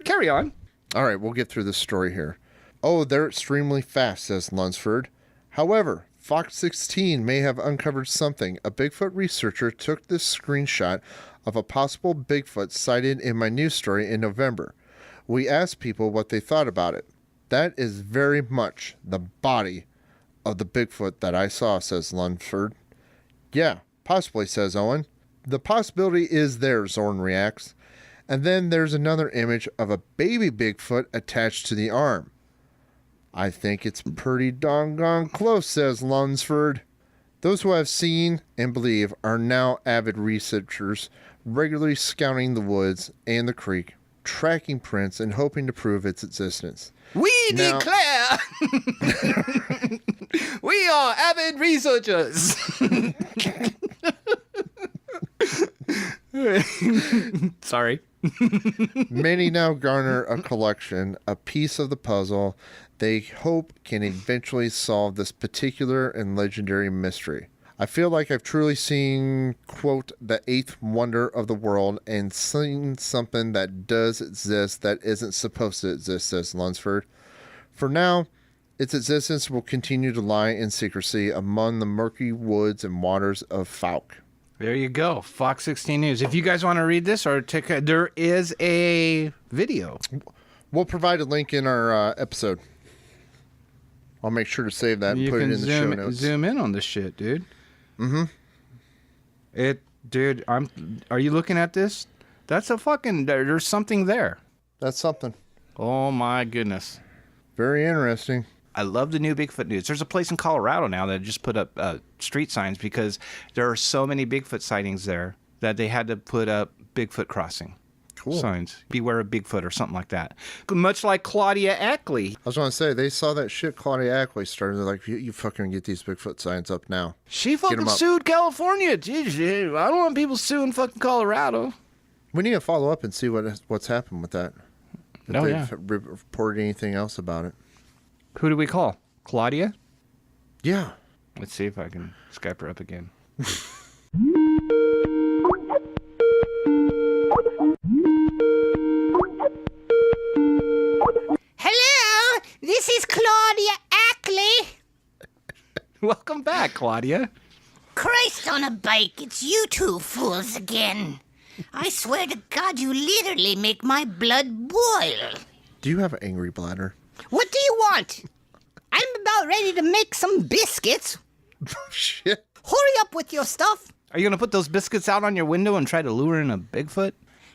Speaker 2: Carry on.
Speaker 3: All right, we'll get through this story here. Oh, they're extremely fast, says Lunsford. However, Fox 16 may have uncovered something. A Bigfoot researcher took this screenshot of a possible Bigfoot sighted in my news story in November. We asked people what they thought about it. That is very much the body of the Bigfoot that I saw, says Lunsford. Yeah, possibly, says Owen. The possibility is there, Zorn reacts. And then there's another image of a baby Bigfoot attached to the arm. I think it's pretty doggone close, says Lunsford. Those who have seen and believe are now avid researchers, regularly scouting the woods and the creek, tracking prints and hoping to prove its existence.
Speaker 2: We
Speaker 3: Now-
Speaker 2: declare we are avid researchers. Sorry.
Speaker 3: Many now garner a collection, a piece of the puzzle they hope can eventually solve this particular and legendary mystery. I feel like I've truly seen, quote, the eighth wonder of the world and seen something that does exist that isn't supposed to exist, says Lunsford. For now, its existence will continue to lie in secrecy among the murky woods and waters of Fouke.
Speaker 2: There you go. Fox 16 News. If you guys want to read this or take a, there is a video.
Speaker 3: We'll provide a link in our episode. I'll make sure to save that and
Speaker 2: You
Speaker 3: put it
Speaker 2: can
Speaker 3: in the show notes.
Speaker 2: zoom in on this shit, dude. Dude, are you looking at this? That's a fucking, there's something there.
Speaker 3: That's something.
Speaker 2: Oh my goodness.
Speaker 3: Very interesting.
Speaker 2: I love the new Bigfoot news. There's a place in Colorado now that just put up street signs because there are so many Bigfoot sightings there that they had to put up Bigfoot crossing signs. Beware of Bigfoot or something like that. Much like Claudia Ackley.
Speaker 3: I was going to say, they saw that shit Claudia Ackley started. They're like, you fucking get these Bigfoot signs up now.
Speaker 2: She
Speaker 3: 'em
Speaker 2: fucking
Speaker 3: up.
Speaker 2: sued California. Jeez, I don't want people suing fucking Colorado.
Speaker 3: We need to follow up and see what's happened with that. If
Speaker 2: Oh,
Speaker 3: they've
Speaker 2: yeah.
Speaker 3: reported anything else about it.
Speaker 2: Who do we call? Claudia?
Speaker 3: Yeah.
Speaker 2: Let's see if I can Skype her up again.
Speaker 6: Hello, this is Claudia Ackley.
Speaker 2: Welcome back, Claudia.
Speaker 6: Christ on a bike, it's you two fools again. I swear to God, you literally make my blood boil.
Speaker 3: Do you have an angry bladder?
Speaker 6: What do you want? I'm about ready to make some biscuits.
Speaker 3: Shit.
Speaker 6: Hurry up with your stuff.
Speaker 2: Are you going to put those biscuits out on your window and try to lure in a Bigfoot?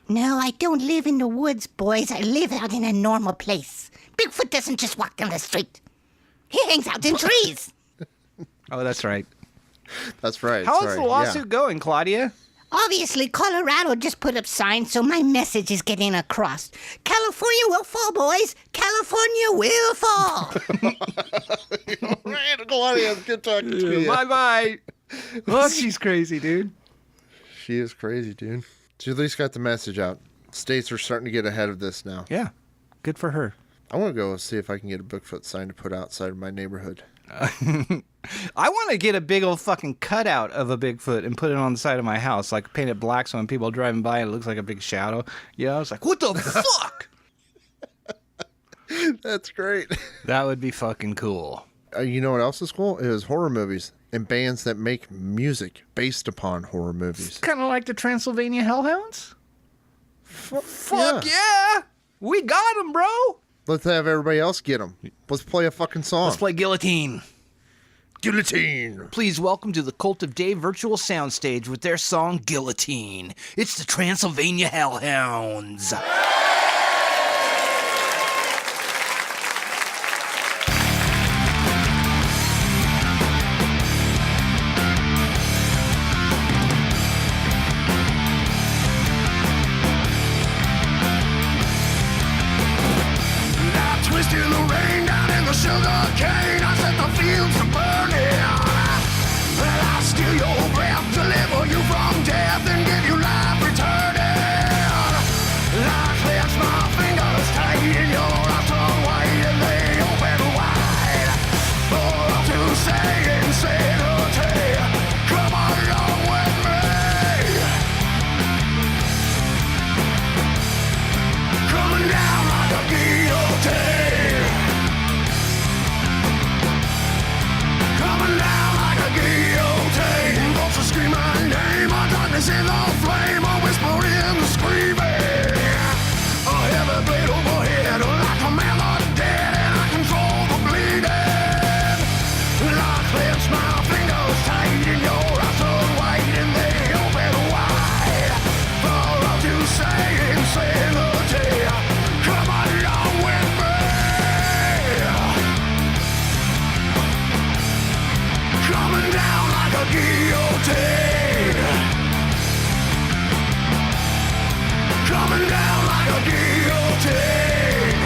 Speaker 6: No, I don't live in the woods, boys. I live out in a normal place. Bigfoot doesn't just walk down the street. He hangs out in trees.
Speaker 2: Oh, that's right.
Speaker 3: That's right.
Speaker 2: How's
Speaker 3: Sorry.
Speaker 2: the lawsuit going, Claudia?
Speaker 6: Obviously, Colorado just put up signs, so my message is getting across. California will fall, boys. California will fall.
Speaker 3: Yeah. Right, Claudia, good talking to you.
Speaker 2: Bye-bye. Look, she's crazy, dude.
Speaker 3: She is crazy, dude. She at least got the message out. States are starting to get ahead of this now.
Speaker 2: Yeah, good for her.
Speaker 3: I want to go see if I can get a Bigfoot sign to put outside of my neighborhood.
Speaker 2: I want to get a big old fucking cutout of a Bigfoot and put it on the side of my house, like paint it black so when people are driving by it looks like a big shadow. You know, it's like, what the fuck?
Speaker 3: That's great.
Speaker 2: That would be fucking cool.
Speaker 3: You know what else is cool? Is horror movies and bands that make music based upon horror movies.
Speaker 2: Kind of like the Transylvania Hellhounds. Fuck
Speaker 3: yeah.
Speaker 2: yeah! We got them, bro!
Speaker 3: Let's have everybody else get them. Let's play a fucking song.
Speaker 2: Let's play Guillotine.
Speaker 3: Guillotine.
Speaker 2: Please welcome to the Cult of Dave virtual soundstage with their song Guillotine. It's the Transylvania Hellhounds.
Speaker 7: twisted the rain down in the sugar cane. I set the fields to burning. And I steal your breath, deliver you from death, and give you life returning. I clench my fingers tight in your eyes, turn white and they open wide. For all to say insanity, come along with me. Coming down like a guillotine. Coming down like a guillotine. Voices scream my name, a darkness in the flame, a whisper in the screaming. A heavy blade overhead, I command the dead, and I control the bleeding. I clench my fingers tight in your eyes, turn white and they open wide. For all to say insanity, come along with me. Coming down like a guillotine. Coming down like a guillotine.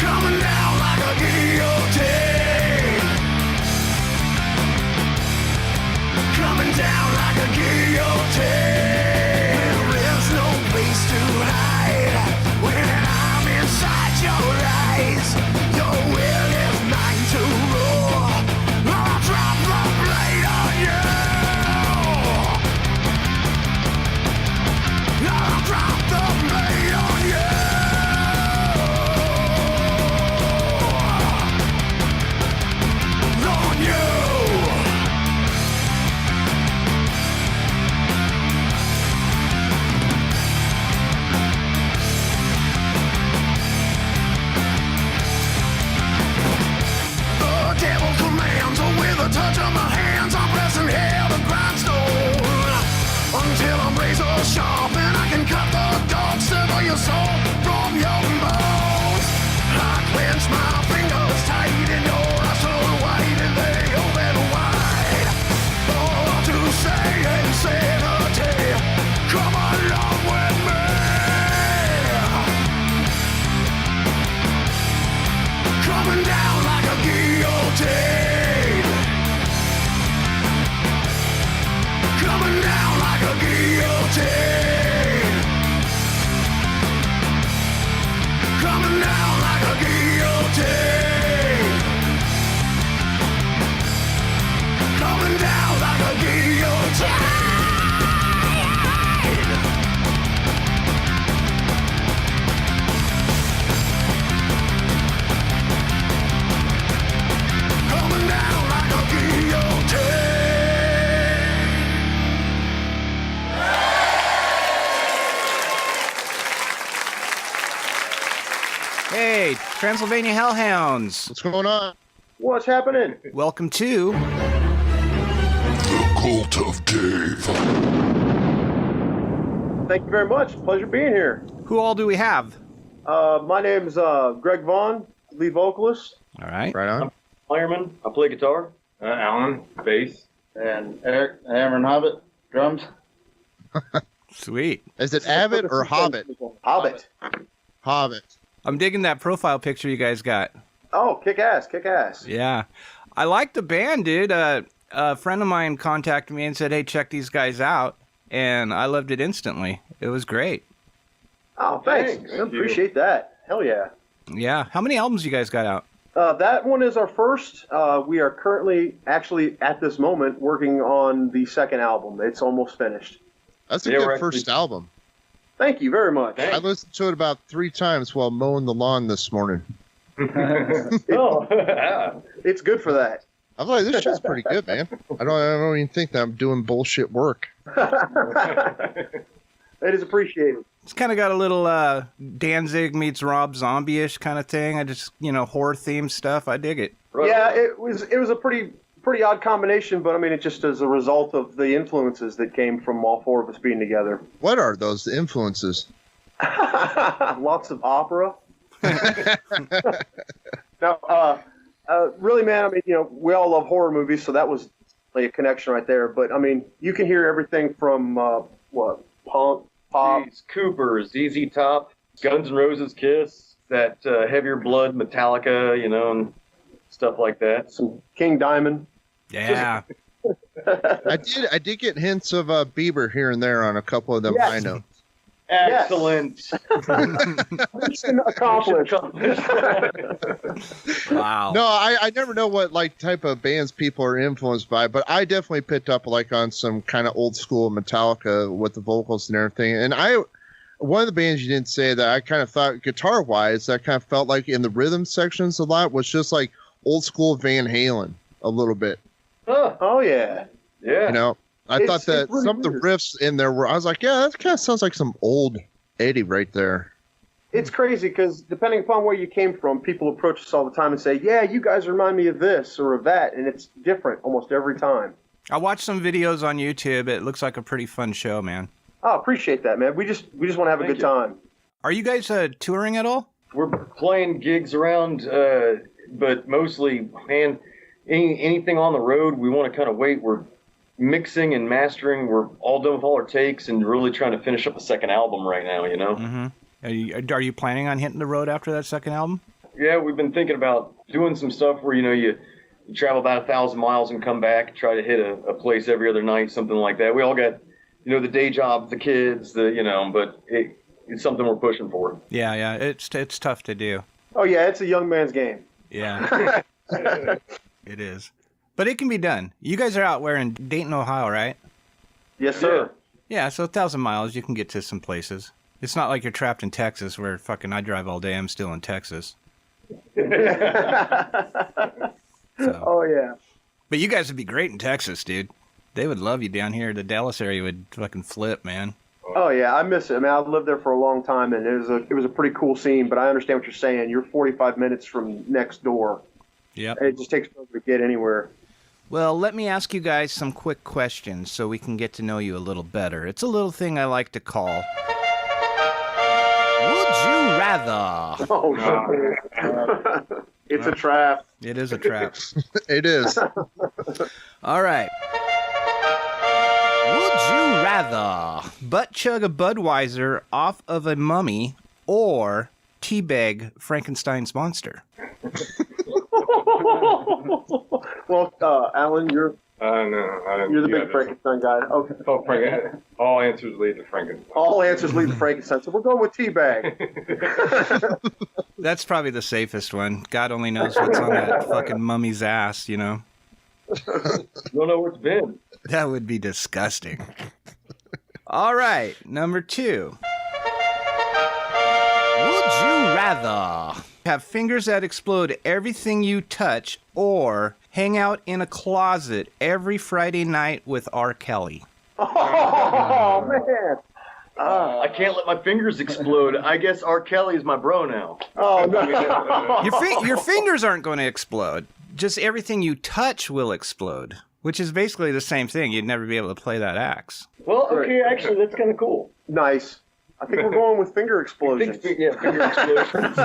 Speaker 7: Coming down like a guillotine. Coming down like a guillotine. There is no place to hide when I'm inside your eyes. Your will is mine to rule. I'll drop the blade on you. I'll drop the blade on you. On you. The devil commands with a touch of my hands. I'm pressing hell to grindstone until I'm razor sharp and I can cut the dog, sever your soul from your bones. I clench my fingers tight in your eyes, so white and they open wide. All to say insanity, come along with me. Coming down like a guillotine. Coming down like a guillotine. Coming down like a guillotine. Coming down like a guillotine. Coming down like a guillotine.
Speaker 2: Hey, Transylvania Hellhounds.
Speaker 3: What's going on?
Speaker 8: What's happening?
Speaker 2: Welcome to
Speaker 7: The Cult of Dave.
Speaker 8: Thank you very much. Pleasure being here.
Speaker 2: Who all do we have?
Speaker 8: My name's Greg Vaughn, lead vocalist.
Speaker 2: All right.
Speaker 3: Right on.
Speaker 9: Ironman, I play guitar. Alan, bass.
Speaker 10: And Eric Hammer and Hobbit, drums.
Speaker 2: Sweet.
Speaker 3: Is it Abbott or Hobbit?
Speaker 8: Hobbit.
Speaker 3: Hobbit.
Speaker 2: I'm digging that profile picture you guys got.
Speaker 8: Oh, kick ass, kick ass.
Speaker 2: Yeah. I like the band, dude. A friend of mine contacted me and said, hey, check these guys out. And I loved it instantly. It was great.
Speaker 8: Oh, thanks.
Speaker 9: Thank
Speaker 8: I
Speaker 9: you.
Speaker 8: appreciate that. Hell yeah.
Speaker 2: Yeah. How many albums you guys got out?
Speaker 8: That one is our first. We are currently, actually, at this moment, working on the second album. It's almost finished.
Speaker 3: That's a
Speaker 9: Yeah,
Speaker 3: good
Speaker 9: we're
Speaker 3: first
Speaker 9: actually-
Speaker 3: album.
Speaker 8: Thank you very much.
Speaker 3: I listened to it about 3 times while mowing the lawn this morning.
Speaker 9: Oh,
Speaker 8: It's good for that.
Speaker 3: I was like, this shit's pretty good, man. I don't even think that I'm doing bullshit work.
Speaker 8: It is appreciated.
Speaker 2: It's kind of got a little Danzig meets Rob Zombie-ish kind of thing. I just, horror themed stuff. I dig it.
Speaker 8: Yeah, it was a pretty odd combination, but I mean, it just as a result of the influences that came from all four of us being together.
Speaker 3: What are those influences?
Speaker 8: Lots of opera. No, really, man. I mean, we all love horror movies, so that was like a connection right there. But I mean, you can hear everything from punk, pop.
Speaker 9: Jeez, Cooper, ZZ Top, Guns N' Roses, Kiss, that heavier blood, Metallica, you know, and stuff like that.
Speaker 8: Some King Diamond.
Speaker 2: Yeah.
Speaker 3: I did get hints of Bieber here and there on a couple of them
Speaker 8: Yes.
Speaker 3: high notes.
Speaker 9: Excellent.
Speaker 8: Mission accomplished.
Speaker 2: Wow.
Speaker 3: No, I never know what like type of bands people are influenced by, but I definitely picked up like on some kind of old school Metallica with the vocals and everything. And one of the bands you didn't say that I kind of thought guitar wise, that kind of felt like in the rhythm sections a lot was just like old school Van Halen a little bit.
Speaker 9: Huh.
Speaker 8: Oh yeah.
Speaker 9: Yeah.
Speaker 3: You know, I
Speaker 8: It's-
Speaker 3: thought that
Speaker 8: it's really
Speaker 3: some of the
Speaker 8: weird.
Speaker 3: riffs in there were, I was like, yeah, that kind of sounds like some old Eddie right there.
Speaker 8: It's crazy because depending upon where you came from, people approach us all the time and say, "Yeah, you guys remind me of this or of that," and it's different almost every time.
Speaker 2: I watched some videos on YouTube. It looks like a pretty fun show, man.
Speaker 8: Oh, appreciate that, man. We just want to have a
Speaker 9: Thank
Speaker 8: good
Speaker 9: you.
Speaker 8: time.
Speaker 2: Are you guys touring at all?
Speaker 9: We're playing gigs around, but mostly, man, anything on the road, we want to kind of wait. We're mixing and mastering. We're all done with all our takes and really trying to finish up a second album right now, you know?
Speaker 2: Mm-hmm. Are you planning on hitting the road after that second album?
Speaker 9: Yeah, we've been thinking about doing some stuff where, you know, you travel about 1,000 miles and come back, try to hit a place every other night, something like that. We all got, you know, the day job, the kids, but it's something we're pushing for.
Speaker 2: Yeah. It's tough to do.
Speaker 8: Oh yeah, it's a young man's game.
Speaker 2: Yeah. It is. But it can be done. You guys are out where in Dayton, Ohio, right?
Speaker 8: Yes, sir.
Speaker 2: Yeah, so 1,000 miles, you can get to some places. It's not like you're trapped in Texas where fucking I drive all day. I'm still in Texas. So.
Speaker 8: Oh yeah.
Speaker 2: But you guys would be great in Texas, dude. They would love you down here. The Dallas area would fucking flip, man.
Speaker 8: Oh yeah, I miss it. I mean, I lived there for a long time, and it was a pretty cool scene. But I understand what you're saying. You're 45 minutes from next door.
Speaker 2: Yep.
Speaker 8: It just takes forever to get anywhere.
Speaker 2: Well, let me ask you guys some quick questions so we can get to know you a little better. It's a little thing I like to call Would You Rather?
Speaker 8: Oh no. It's a trap.
Speaker 2: It is a trap.
Speaker 3: It is.
Speaker 2: All right. Would you rather butt chug a Budweiser off of a mummy or teabag Frankenstein's monster?
Speaker 8: Well, Alan, you're
Speaker 9: No, I didn't.
Speaker 8: you're the big Frankenstein guy. Okay.
Speaker 9: Oh, Frankenstein. All answers lead to Frankenstein.
Speaker 8: All answers lead to Frankenstein, so we're going with teabag.
Speaker 2: That's probably the safest one. God only knows what's on that fucking mummy's ass, you know?
Speaker 9: Don't know where it's been.
Speaker 2: That would be disgusting. All right, number 2. Would you rather have fingers that explode everything you touch or hang out in a closet every Friday night with R. Kelly?
Speaker 8: Oh man.
Speaker 9: I can't let my fingers explode. I guess R. Kelly is my bro now.
Speaker 8: Oh no.
Speaker 2: Your fingers aren't going to explode. Just everything you touch will explode, which is basically the same thing. You'd never be able to play that axe.
Speaker 9: Well, okay, actually, that's kind of cool.
Speaker 8: Nice. I think we're going with finger explosions.
Speaker 9: Finger explosions.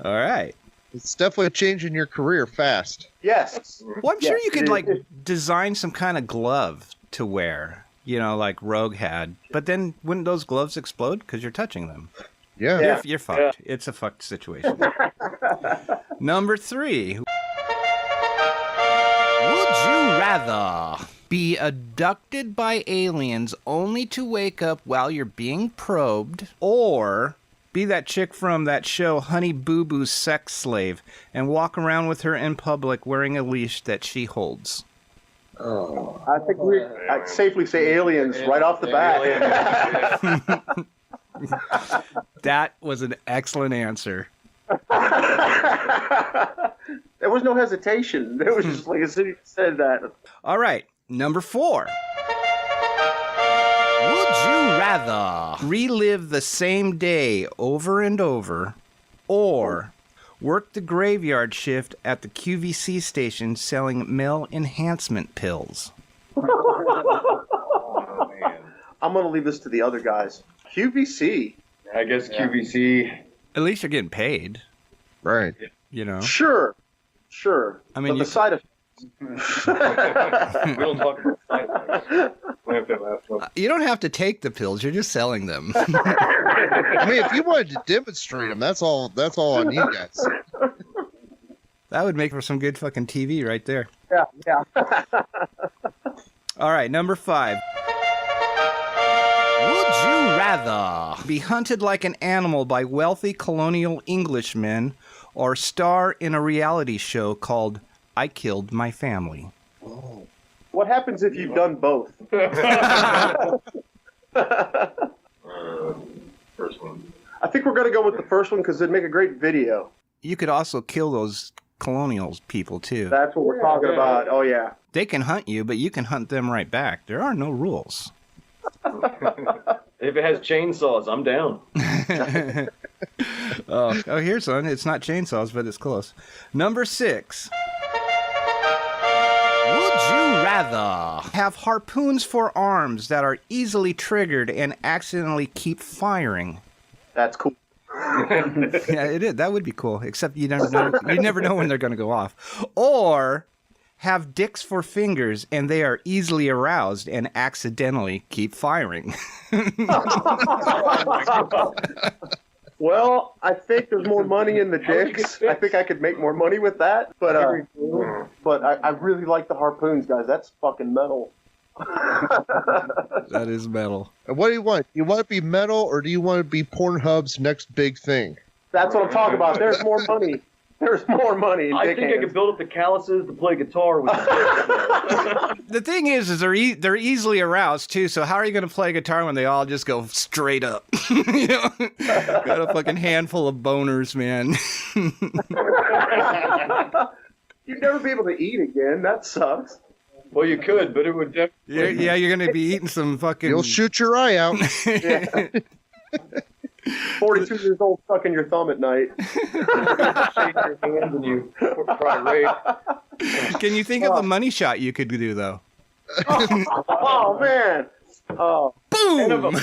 Speaker 2: All right.
Speaker 3: It's definitely changing your career fast.
Speaker 8: Yes.
Speaker 2: Well, I'm sure
Speaker 8: Yes,
Speaker 2: you could
Speaker 8: it
Speaker 2: like
Speaker 8: is.
Speaker 2: design some kind of glove to wear, you know, like Rogue had. But then wouldn't those gloves explode because you're touching them?
Speaker 3: Yeah.
Speaker 8: Yeah.
Speaker 2: You're fucked. It's a fucked situation. Number 3. Would you rather be abducted by aliens only to wake up while you're being probed, or be that chick from that show Honey Boo Boo's sex slave and walk around with her in public wearing a leash that she holds?
Speaker 8: I think I'd safely say aliens right off the bat.
Speaker 2: That was an excellent answer.
Speaker 8: There was no hesitation. It was just like as soon as you said that.
Speaker 2: All right, number 4. Would you rather relive the same day over and over, or work the graveyard shift at the QVC station selling male enhancement pills?
Speaker 9: Oh, man.
Speaker 8: I'm gonna leave this to the other guys. QVC.
Speaker 9: I guess QVC.
Speaker 2: At least you're getting paid,
Speaker 3: Right.
Speaker 2: you know?
Speaker 8: Sure.
Speaker 2: I mean,
Speaker 8: but
Speaker 2: you
Speaker 8: the side of
Speaker 9: We don't talk about side effects. I have that last one.
Speaker 2: You don't have to take the pills. You're just selling them.
Speaker 3: I mean, if you wanted to demonstrate them, that's all on you guys.
Speaker 2: That would make for some good fucking TV right there.
Speaker 8: Yeah.
Speaker 2: All right, number 5. Would you rather be hunted like an animal by wealthy colonial Englishmen or star in a reality show called I Killed My Family?
Speaker 8: What happens if you've done both?
Speaker 9: First one.
Speaker 8: I think we're going to go with the first one because it'd make a great video.
Speaker 2: You could also kill those colonials people too.
Speaker 8: That's what we're talking about. Oh, yeah.
Speaker 2: They can hunt you, but you can hunt them right back. There are no rules.
Speaker 9: If it has chainsaws, I'm down.
Speaker 2: Oh, here's one. It's not chainsaws, but it's close. Number 6. Would you rather have harpoons for arms that are easily triggered and accidentally keep firing?
Speaker 8: That's cool.
Speaker 2: Yeah, it is. That would be cool. Except you never know. You never know when they're going to go off. Or have dicks for fingers and they are easily aroused and accidentally keep firing.
Speaker 8: Well, I think there's more money in the dicks. I think I could make more money with that. But I really like the harpoons, guys. That's fucking metal.
Speaker 2: That is metal.
Speaker 3: And what do you want? You want to be metal, or do you want to be Pornhub's next big thing?
Speaker 8: That's what I'm talking about. There's more money. There's more money in
Speaker 9: I
Speaker 8: dick
Speaker 9: think I
Speaker 8: hands.
Speaker 9: could build up the calluses to play guitar with.
Speaker 2: The thing is they're easily aroused too. So how are you going to play guitar when they all just go straight up? You know, got a fucking handful of boners, man.
Speaker 8: You'd never be able to eat again. That sucks.
Speaker 9: Well, you could, but it would definitely.
Speaker 2: Yeah, you're going to be eating some fucking.
Speaker 3: You'll shoot your eye out.
Speaker 8: Yeah. 42 years old sucking your thumb at night.
Speaker 9: Shake your hands and you cry rape.
Speaker 2: Can you think of the money shot you could do though?
Speaker 8: Oh man. Oh.
Speaker 2: Boom!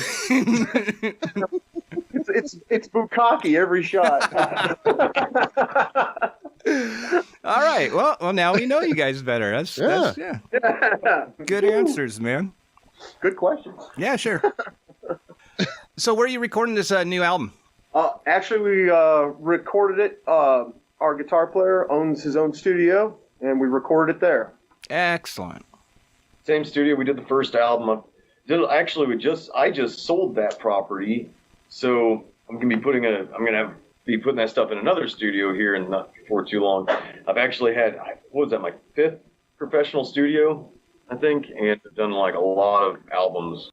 Speaker 8: It's bukkake every shot.
Speaker 2: All right. Well, now we know you guys better. That's good answers, man.
Speaker 8: Good questions.
Speaker 2: Yeah, sure. So where are you recording this new album?
Speaker 8: Actually, we recorded it. Our guitar player owns his own studio, and we recorded it there.
Speaker 2: Excellent.
Speaker 9: Same studio we did the first album. I just sold that property, so I'm gonna be putting that stuff in another studio here and not before too long. I've actually had, what was that, my 5th professional studio, I think, and I've done like a lot of albums.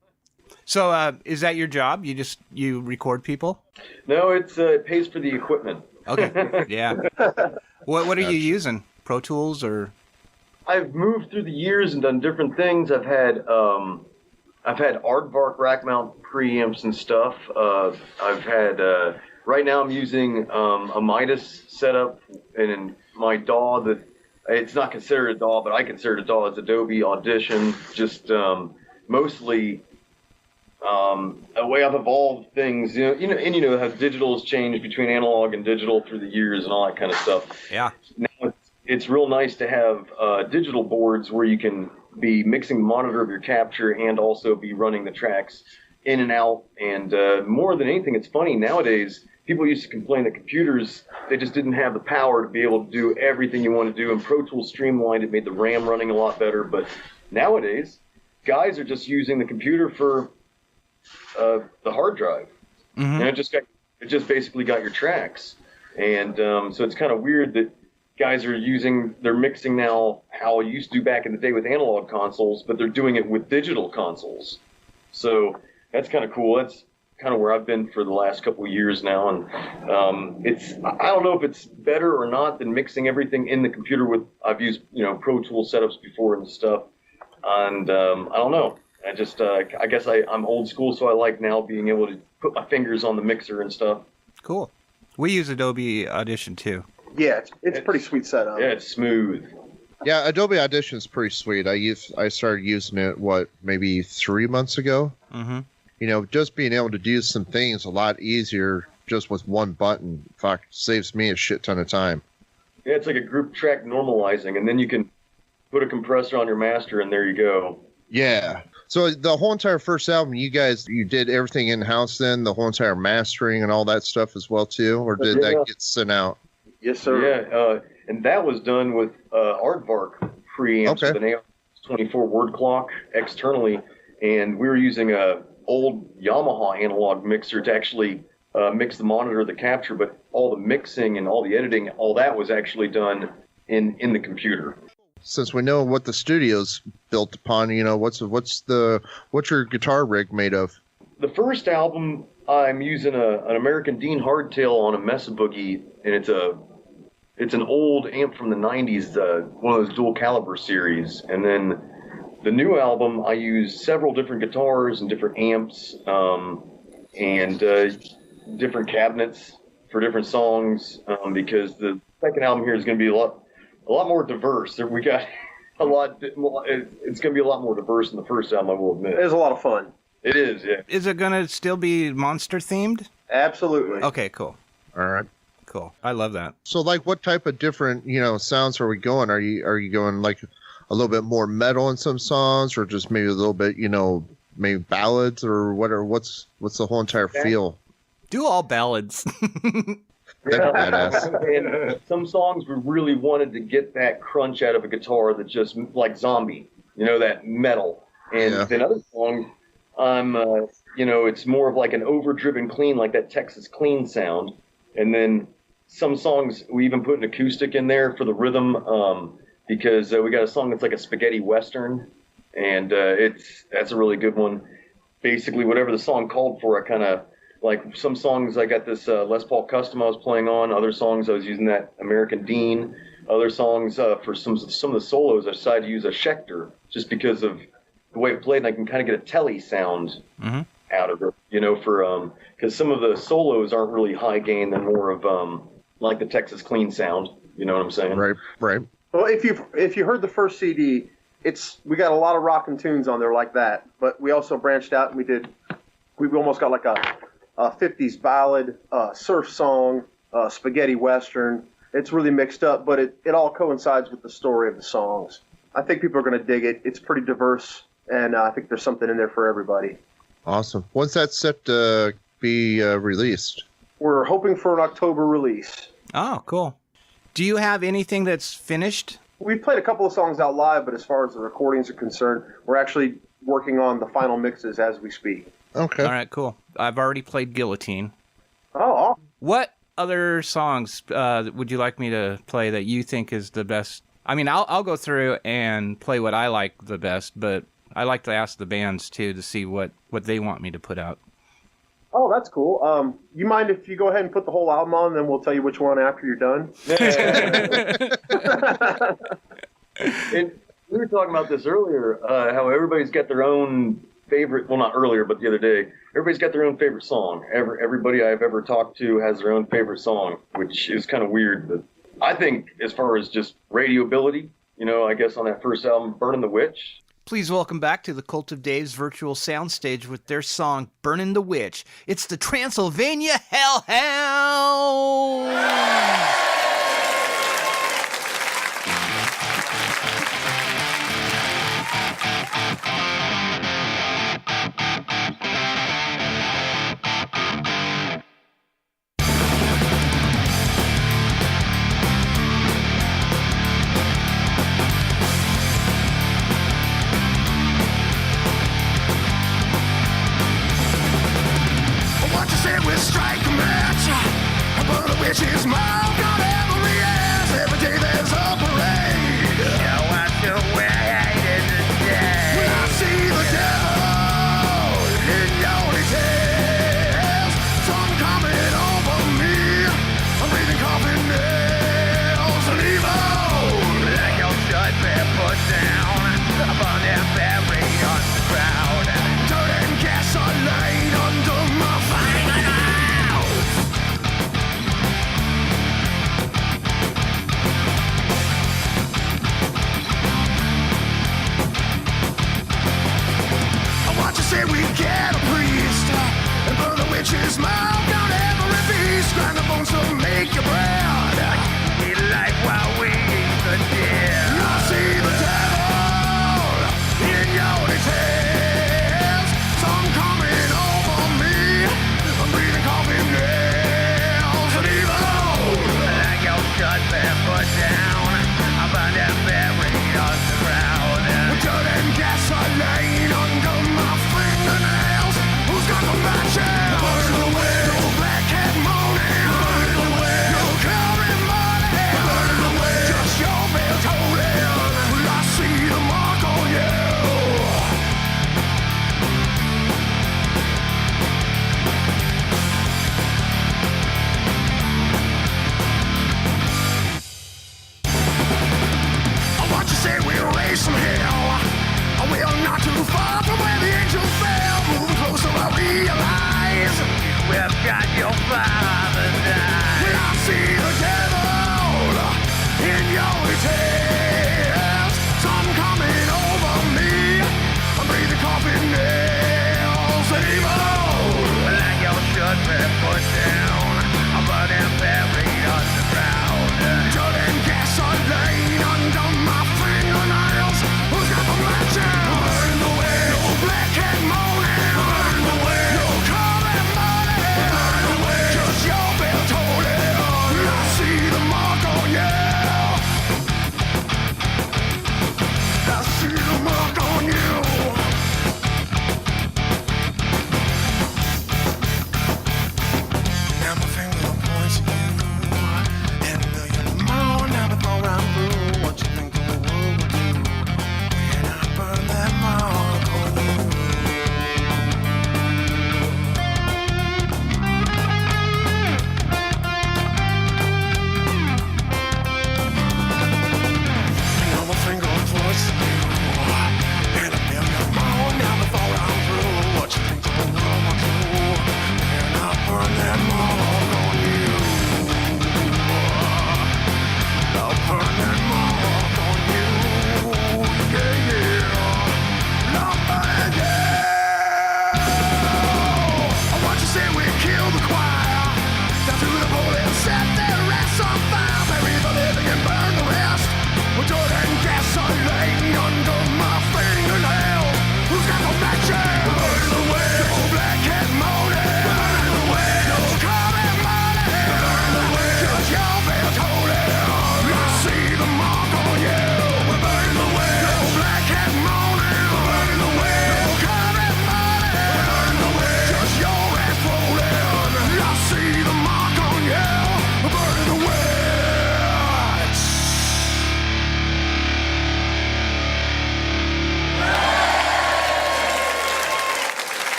Speaker 2: So is that your job? You record people?
Speaker 9: No, it pays for the equipment.
Speaker 2: Okay. Yeah. What are you using? Pro Tools or?
Speaker 9: I've moved through the years and done different things. I've had Aardvark rack mount preamps and stuff. I've had right now I'm using a Midas setup and my DAW that it's not considered a DAW, but I consider it a DAW. It's Adobe Audition. Just mostly a way I've evolved things. You know how digital has changed between analog and digital through the years and all that kind of stuff.
Speaker 2: Yeah.
Speaker 9: Now it's real nice to have digital boards where you can be mixing the monitor of your capture and also be running the tracks in and out. And more than anything, it's funny nowadays. People used to complain that computers, they just didn't have the power to be able to do everything you want to do. And Pro Tools streamlined it, made the RAM running a lot better. But nowadays, guys are just using the computer for the hard drive.
Speaker 2: Mm-hmm.
Speaker 9: And it just basically got your tracks. And so it's kind of weird that guys they're mixing now how it used to do back in the day with analog consoles, but they're doing it with digital consoles. So that's kind of cool. That's kind of where I've been for the last couple of years now. And I don't know if it's better or not than mixing everything in the computer with, I've used, Pro Tools setups before and stuff. And I don't know. I just, I guess I'm old school, so I like now being able to put my fingers on the mixer and stuff.
Speaker 2: Cool. We use Adobe Audition too.
Speaker 8: Yeah, it's a pretty sweet setup.
Speaker 9: Yeah, it's smooth.
Speaker 3: Yeah, Adobe Audition is pretty sweet. I started using it, maybe 3 months ago?
Speaker 2: Mm-hmm.
Speaker 3: Just being able to do some things a lot easier just with one button, saves me a shit ton of time.
Speaker 9: Yeah, it's like a group track normalizing, and then you can put a compressor on your master, and there you go.
Speaker 3: Yeah. So the whole entire first album, you did everything in house then, the whole entire mastering and all that stuff as well too, or did that get sent out?
Speaker 8: Yes, sir.
Speaker 9: Yeah, and that was done with Aardvark preamps with an AR-24 word clock externally, and we were using a old Yamaha analog mixer to actually mix the monitor, the capture, but all the mixing and all the editing, all that was actually done in the computer.
Speaker 3: Since we know what the studio's built upon, what's your guitar rig made of?
Speaker 9: The first album, I'm using an American Dean Hardtail on a Mesa Boogie, and it's an old amp from the 90s, one of those dual caliber series. And then the new album, I use several different guitars and different amps, and different cabinets for different songs, because the second album here is going to be a lot more diverse. We got a lot. It's going to be a lot more diverse than the first album, I will admit.
Speaker 8: It was a lot of fun.
Speaker 9: It is, yeah.
Speaker 2: Is it going to still be monster themed?
Speaker 8: Absolutely.
Speaker 2: Okay, cool.
Speaker 3: All right.
Speaker 2: Cool. I love that.
Speaker 3: So like what type of different, sounds are we going? Are you going like a little bit more metal in some songs, or just maybe a little bit, maybe ballads, or what's the whole entire feel?
Speaker 2: Do all ballads.
Speaker 9: And some songs we really wanted to get that crunch out of a guitar that just like Zombie, that metal. And then other songs, it's more of like an overdriven clean, like that Texas clean sound. And then some songs we even put an acoustic in there for the rhythm, because we got a song that's like a spaghetti western, and that's a really good one. Basically, whatever the song called for, I kind of like some songs. I got this Les Paul Custom I was playing on. Other songs I was using that American Dean. Other songs for some of the solos I decided to use a Schecter just because of the way it played, and I can kind of get a telly sound out of it, because some of the solos aren't really high gain, they're more of like the Texas clean sound. You know what I'm saying?
Speaker 3: Right.
Speaker 8: Well, if you heard the first CD, we got a lot of rockin' tunes on there like that, but we also branched out and we almost got like a 50s ballad, surf song, spaghetti western. It's really mixed up, but it all coincides with the story of the songs. I think people are going to dig it. It's pretty diverse, and I think there's something in there for everybody.
Speaker 3: Awesome. When's that set to be released?
Speaker 8: We're hoping for an October release.
Speaker 2: Oh, cool. Do you have anything that's finished?
Speaker 8: We've played a couple of songs out live, but as far as the recordings are concerned, we're actually working on the final mixes as we speak.
Speaker 3: Okay.
Speaker 2: All right, cool. I've already played Guillotine.
Speaker 8: Oh.
Speaker 2: What other songs would you like me to play that you think is the best? I mean, I'll go through and play what I like the best, but I like to ask the bands, too, to see what they want me to put out.
Speaker 8: Oh, that's cool. You mind if you go ahead and put the whole album on, then we'll tell you which one after you're done?
Speaker 9: And we were talking about this earlier, how everybody's got their own favorite, well, not earlier, but the other day, everybody's got their own favorite song. Everybody I've ever talked to has their own favorite song, which is kind of weird. But I think as far as just radioability, I guess on that first album, Burning the Witch.
Speaker 2: Please welcome back to the Cult of Dave's virtual soundstage with their song, Burning the Witch. It's the Transylvania Hellhounds!
Speaker 7: Strike a match, burn the witch's mouth on every ass. Every day there's a parade. You want to wait in the day. When I see the devil in your details, sun coming over me, I'm breathing coffin nails and evil. Like your shut bear put down, upon their buried underground. Dirt and gasoline under my fingernails. Say we get a priest and burn the witch's mouth down every beast. Grind the bones to make your bread. Eat life while we eat the dead. You'll see the devil in your details.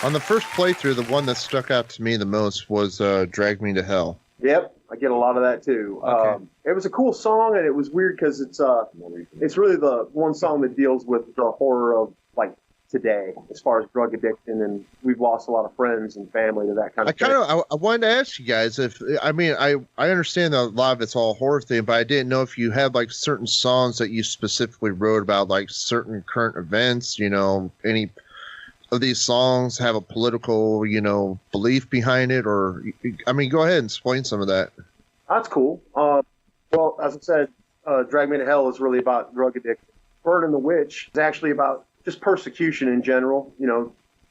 Speaker 3: On the first playthrough, the one that stuck out to me the most was "Drag Me to Hell."
Speaker 8: Yep, I get a lot of that too.
Speaker 2: Okay.
Speaker 8: It was a cool song, and it was weird because it's really the one song that deals with the horror of like today, as far as drug addiction, and we've lost a lot of friends and family to that kind of thing.
Speaker 3: I wanted to ask you guys if I understand that a lot of it's all horror thing, but I didn't know if you had like certain songs that you specifically wrote about like certain current events. You know, any of these songs have a political, belief behind it, or I mean, go ahead and explain some of that.
Speaker 8: That's cool. Well, as I said, Drag Me to Hell is really about drug addiction. Burn and the Witch is actually about just persecution in general,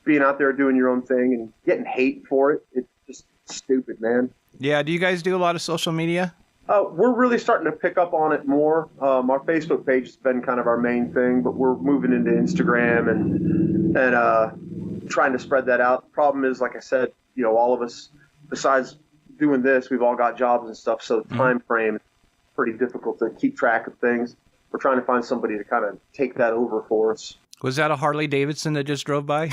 Speaker 8: being out there doing your own thing and getting hate for it. It's just stupid, man.
Speaker 2: Yeah, do you guys do a lot of social media?
Speaker 8: We're really starting to pick up on it more. Our Facebook page has been kind of our main thing, but we're moving into Instagram and trying to spread that out. The problem is, like I said, all of us, besides doing this, we've all got jobs and stuff, so the time frame is pretty difficult to keep track of things. We're trying to find somebody to kind of take that over for us.
Speaker 2: Was that a Harley Davidson that just drove by?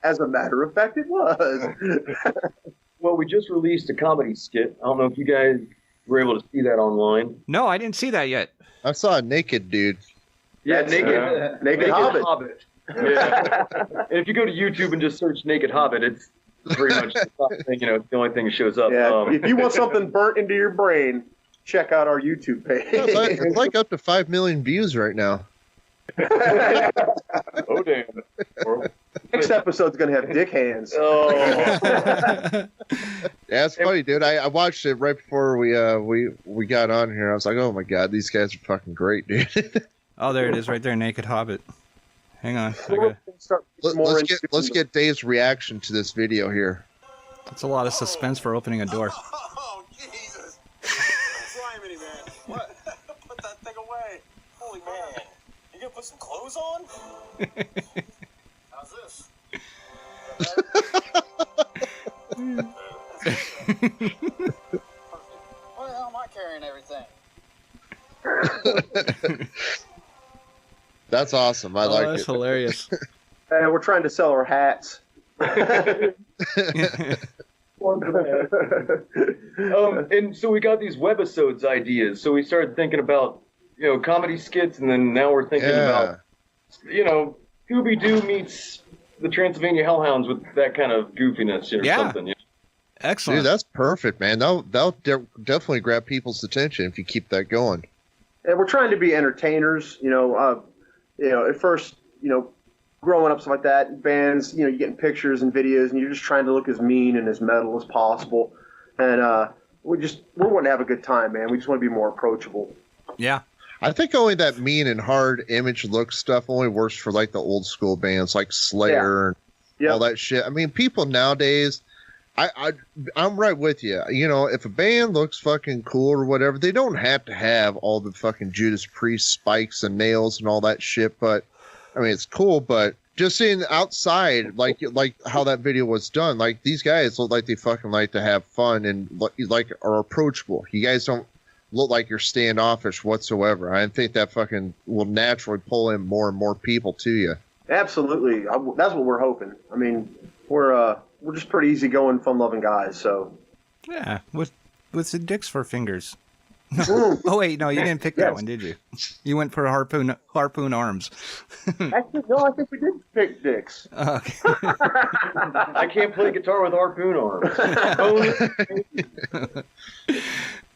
Speaker 8: As a matter of fact, it was.
Speaker 9: Well, we just released a comedy skit. I don't know if you guys were able to see that online.
Speaker 2: No, I didn't see that yet.
Speaker 3: I saw a naked dude.
Speaker 9: Yeah,
Speaker 8: Naked Hobbit.
Speaker 9: Yeah. And if you go to YouTube and just search Naked Hobbit, it's pretty much the top thing, it's the only thing that shows up.
Speaker 8: Yeah, if you want something burnt into your brain, check out our YouTube page.
Speaker 3: It's like up to 5 million views right now.
Speaker 9: Oh, damn.
Speaker 8: Next episode's going to have dick hands.
Speaker 9: Oh.
Speaker 3: Yeah, it's funny, dude. I watched it right before we got on here. I was like, oh my god, these guys are fucking great, dude.
Speaker 2: Oh, there it is, right there, Naked Hobbit. Hang on.
Speaker 3: Let's get Dave's reaction to this video here.
Speaker 2: That's a lot of suspense for opening a door.
Speaker 7: Oh, Jesus. Fly, man. What? Put that thing away. Holy man. You gonna put some clothes on? How's this? Why the hell am I carrying everything?
Speaker 3: That's awesome. I like
Speaker 2: that's
Speaker 3: it.
Speaker 2: Hilarious.
Speaker 8: And we're trying to sell our hats.
Speaker 9: And so we got these webisodes ideas. So we started thinking about, comedy skits, and then now we're thinking about, Scooby-Doo meets the Transylvania Hellhounds with that kind of goofiness or something.
Speaker 2: Excellent.
Speaker 3: Dude, that's perfect, man. That'll definitely grab people's attention if you keep that going.
Speaker 8: And we're trying to be entertainers, at first, growing up, stuff like that, bands, you're getting pictures and videos, and you're just trying to look as mean and as metal as possible. And we're wanting to have a good time, man. We just want to be more approachable.
Speaker 2: Yeah.
Speaker 3: I think only that mean and hard image look stuff only works for like the old school bands like Slayer and all that shit. I mean, people nowadays, I'm right with you. If a band looks fucking cool or whatever, they don't have to have all the fucking Judas Priest spikes and nails and all that shit. But I mean, it's cool. But just seeing outside, like how that video was done, like these guys look like they fucking like to have fun and like are approachable. You guys don't look like you're standoffish whatsoever. I think that fucking will naturally pull in more and more people to you.
Speaker 8: Absolutely. That's what we're hoping. I mean, we're just pretty easygoing, fun-loving guys. So
Speaker 2: yeah, with the dicks for fingers. Oh wait, no, you didn't pick that one, did you? You went for harpoon arms.
Speaker 8: Actually, no, I think we did pick dicks.
Speaker 2: Okay.
Speaker 9: I can't play guitar with harpoon arms.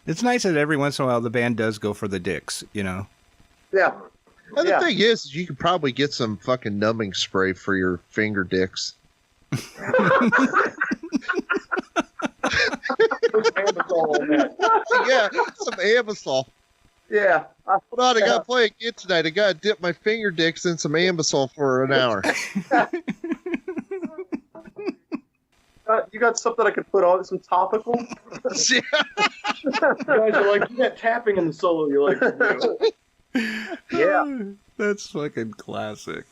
Speaker 2: It's nice that every once in a while the band does go for the dicks,
Speaker 8: Yeah.
Speaker 3: And the thing is, you could probably get some fucking numbing spray for your finger dicks. Yeah, some Ambisol.
Speaker 8: Yeah.
Speaker 3: Hold on, I gotta play again tonight. I gotta dip my finger dicks in some Ambisol for an hour.
Speaker 8: You got something I could put on, some topical?
Speaker 9: You guys are like, you got tapping in the solo. You're like,
Speaker 8: yeah.
Speaker 2: That's fucking classic.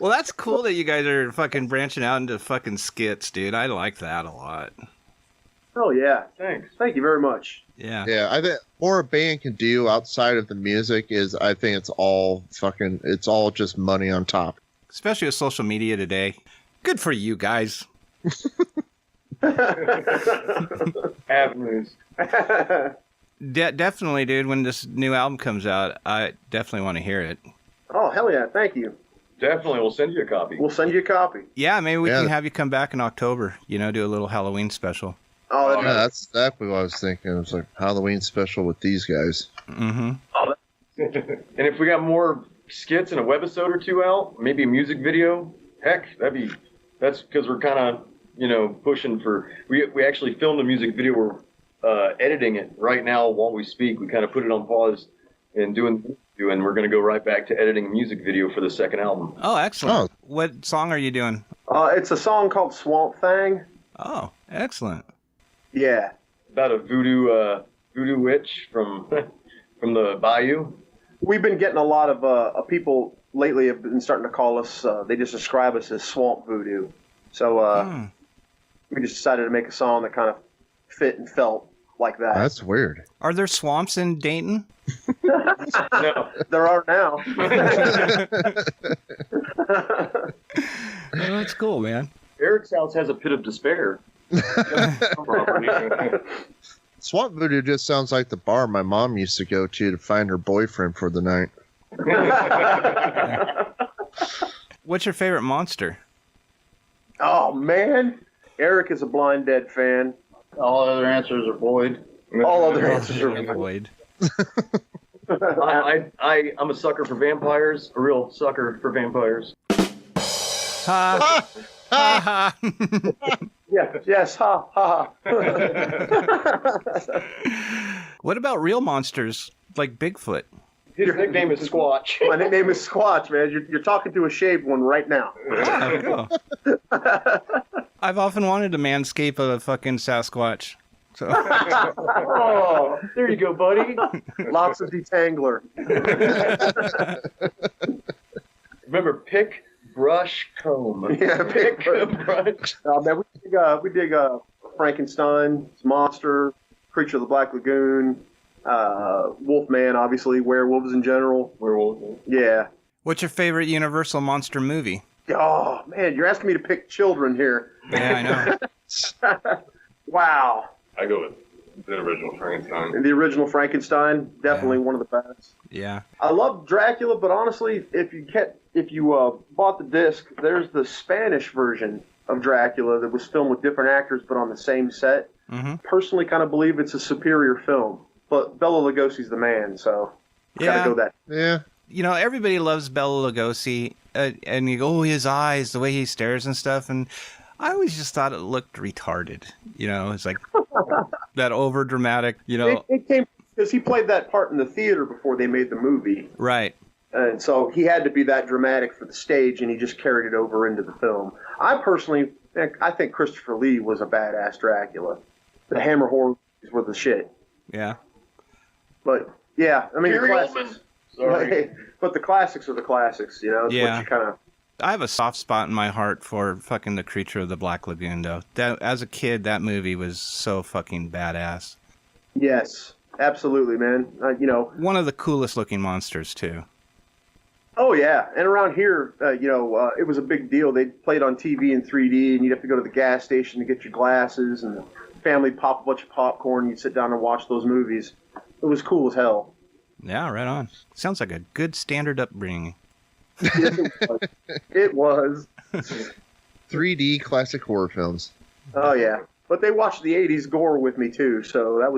Speaker 2: Well, that's cool that you guys are fucking branching out into fucking skits, dude. I like that a lot.
Speaker 8: Oh, yeah.
Speaker 9: Thanks.
Speaker 8: Thank you very much.
Speaker 2: Yeah.
Speaker 3: Yeah, I think more a band can do outside of the music is, I think it's all just money on top.
Speaker 2: especially with social media today. Good for you guys.
Speaker 9: Avenues.
Speaker 2: Definitely, dude. When this new album comes out, I definitely want to hear it.
Speaker 8: Oh, hell yeah. Thank you.
Speaker 9: Definitely, we'll send you a copy.
Speaker 8: We'll send you a copy.
Speaker 2: Yeah, maybe we can have you come back in October. You know, do a little Halloween special.
Speaker 8: Oh,
Speaker 3: Yeah, that's exactly what I was thinking. It was like Halloween special with these guys.
Speaker 2: Mm-hmm.
Speaker 9: And if we got more skits and a webisode or two out, maybe a music video, heck, that's because we're kind of, pushing for, we actually filmed a music video. We're editing it right now while we speak. We kind of put it on pause and and we're going to go right back to editing a music video for the second album.
Speaker 2: Oh, excellent. What song are you doing?
Speaker 8: It's a song called Swamp Thing.
Speaker 2: Oh, excellent.
Speaker 8: Yeah.
Speaker 9: About a voodoo witch from the bayou.
Speaker 8: We've been getting a lot of people lately have been starting to call us, they just describe us as swamp voodoo. So we just decided to make a song that kind of fit and felt like that.
Speaker 3: That's weird.
Speaker 2: Are there swamps in Dayton?
Speaker 9: No.
Speaker 8: There are now.
Speaker 2: Oh, that's cool, man.
Speaker 9: Eric's house has a pit of despair.
Speaker 3: Swamp Voodoo just sounds like the bar my mom used to go to find her boyfriend for the night.
Speaker 2: What's your favorite monster?
Speaker 8: Oh, man. Eric is a Blind Dead fan.
Speaker 10: All other answers are void.
Speaker 8: All other answers are
Speaker 2: Void.
Speaker 9: I'm a sucker for vampires, a real sucker for vampires.
Speaker 2: Ha. Ha ha.
Speaker 8: Yeah, yes, ha, ha, ha.
Speaker 2: What about real monsters like Bigfoot?
Speaker 9: His nickname is Squatch.
Speaker 8: My nickname is Squatch, man. You're talking to a shaved one right now.
Speaker 2: Oh, cool. I've often wanted to manscape a fucking Sasquatch. So.
Speaker 9: Oh, there you go, buddy.
Speaker 8: Lots of detangler.
Speaker 9: Remember, pick, brush, comb.
Speaker 8: Yeah, pick,
Speaker 9: brush.
Speaker 8: Man, we dig Frankenstein, Monster, Creature of the Black Lagoon, Wolfman, obviously, werewolves in general.
Speaker 9: Werewolf.
Speaker 8: Yeah.
Speaker 2: What's your favorite Universal monster movie?
Speaker 8: Oh, man, you're asking me to pick children here.
Speaker 2: Yeah, I know.
Speaker 8: Wow.
Speaker 11: I go with the original Frankenstein.
Speaker 8: The original Frankenstein, definitely one of the best.
Speaker 2: Yeah.
Speaker 8: I love Dracula, but honestly, if you bought the disc, there's the Spanish version of Dracula that was filmed with different actors but on the same set.
Speaker 2: Mm-hmm.
Speaker 8: Personally, kind of believe it's a superior film, but Bela Lugosi's the man, so gotta go that.
Speaker 3: Yeah.
Speaker 2: You know, everybody loves Bela Lugosi, and you go, oh, his eyes, the way he stares and stuff, and I always just thought it looked retarded. You know, it's like that over dramatic. You know,
Speaker 8: it came because he played that part in the theater before they made the movie.
Speaker 2: Right.
Speaker 8: And so he had to be that dramatic for the stage, and he just carried it over into the film. I think Christopher Lee was a badass Dracula. The Hammer horror movies were the shit.
Speaker 2: Yeah.
Speaker 8: But yeah, I mean,
Speaker 9: Gary
Speaker 8: the classics.
Speaker 9: Sorry.
Speaker 8: But the classics are the classics, you know. It's
Speaker 2: Yeah.
Speaker 8: what you kind of.
Speaker 2: I have a soft spot in my heart for fucking The Creature of the Black Lagoon, though. That, as a kid, that movie was so fucking badass.
Speaker 8: Yes, absolutely, man. You know.
Speaker 2: One of the coolest looking monsters, too.
Speaker 8: Oh yeah, and around here, it was a big deal. They played on TV in 3D, and you'd have to go to the gas station to get your glasses, and the family pop a bunch of popcorn. And you'd sit down and watch those movies. It was cool as hell.
Speaker 2: Yeah, right on. Sounds like a good standard upbringing.
Speaker 8: It was.
Speaker 3: 3D classic horror films.
Speaker 8: Oh yeah, but they watched the '80s gore with me too, so that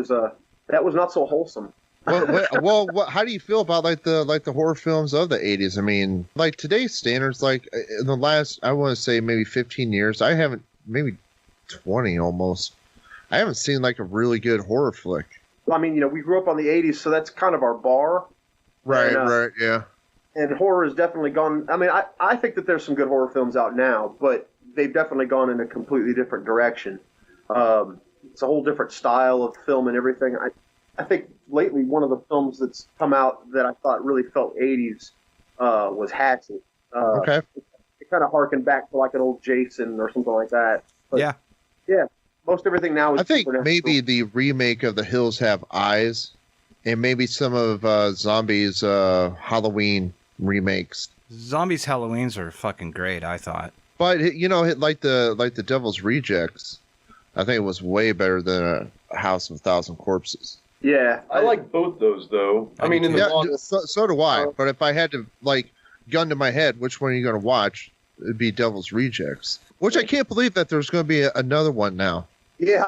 Speaker 8: was not so wholesome.
Speaker 3: How do you feel about like the horror films of the 80s? I mean, like today's standards, like in the last, I want to say maybe 15 years, I haven't, maybe 20 almost, I haven't seen like a really good horror flick.
Speaker 8: I mean, we grew up on the '80s, so that's kind of our bar.
Speaker 3: Right,
Speaker 8: And,
Speaker 3: right, yeah.
Speaker 8: And horror has definitely gone. I mean, I think that there's some good horror films out now, but they've definitely gone in a completely different direction. It's a whole different style of film and everything. I think lately one of the films that's come out that I thought really felt 80s was Hatchet.
Speaker 3: Okay.
Speaker 8: It kind of harkened back to like an old Jason or something like that. But,
Speaker 2: Yeah.
Speaker 8: Yeah. Most everything now is
Speaker 3: I think
Speaker 8: supernatural.
Speaker 3: maybe the remake of The Hills Have Eyes and maybe some of Zombies Halloween remakes.
Speaker 2: Zombies Halloweens are fucking great, I thought.
Speaker 3: But like the Devil's Rejects, I think it was way better than a House of a Thousand Corpses.
Speaker 8: Yeah,
Speaker 9: I like both those though. I mean, in the long,
Speaker 3: so do I. But if I had to gun to my head, which one are you going to watch? It'd be Devil's Rejects. Which I can't believe that there's going to be another one now.
Speaker 8: Yeah,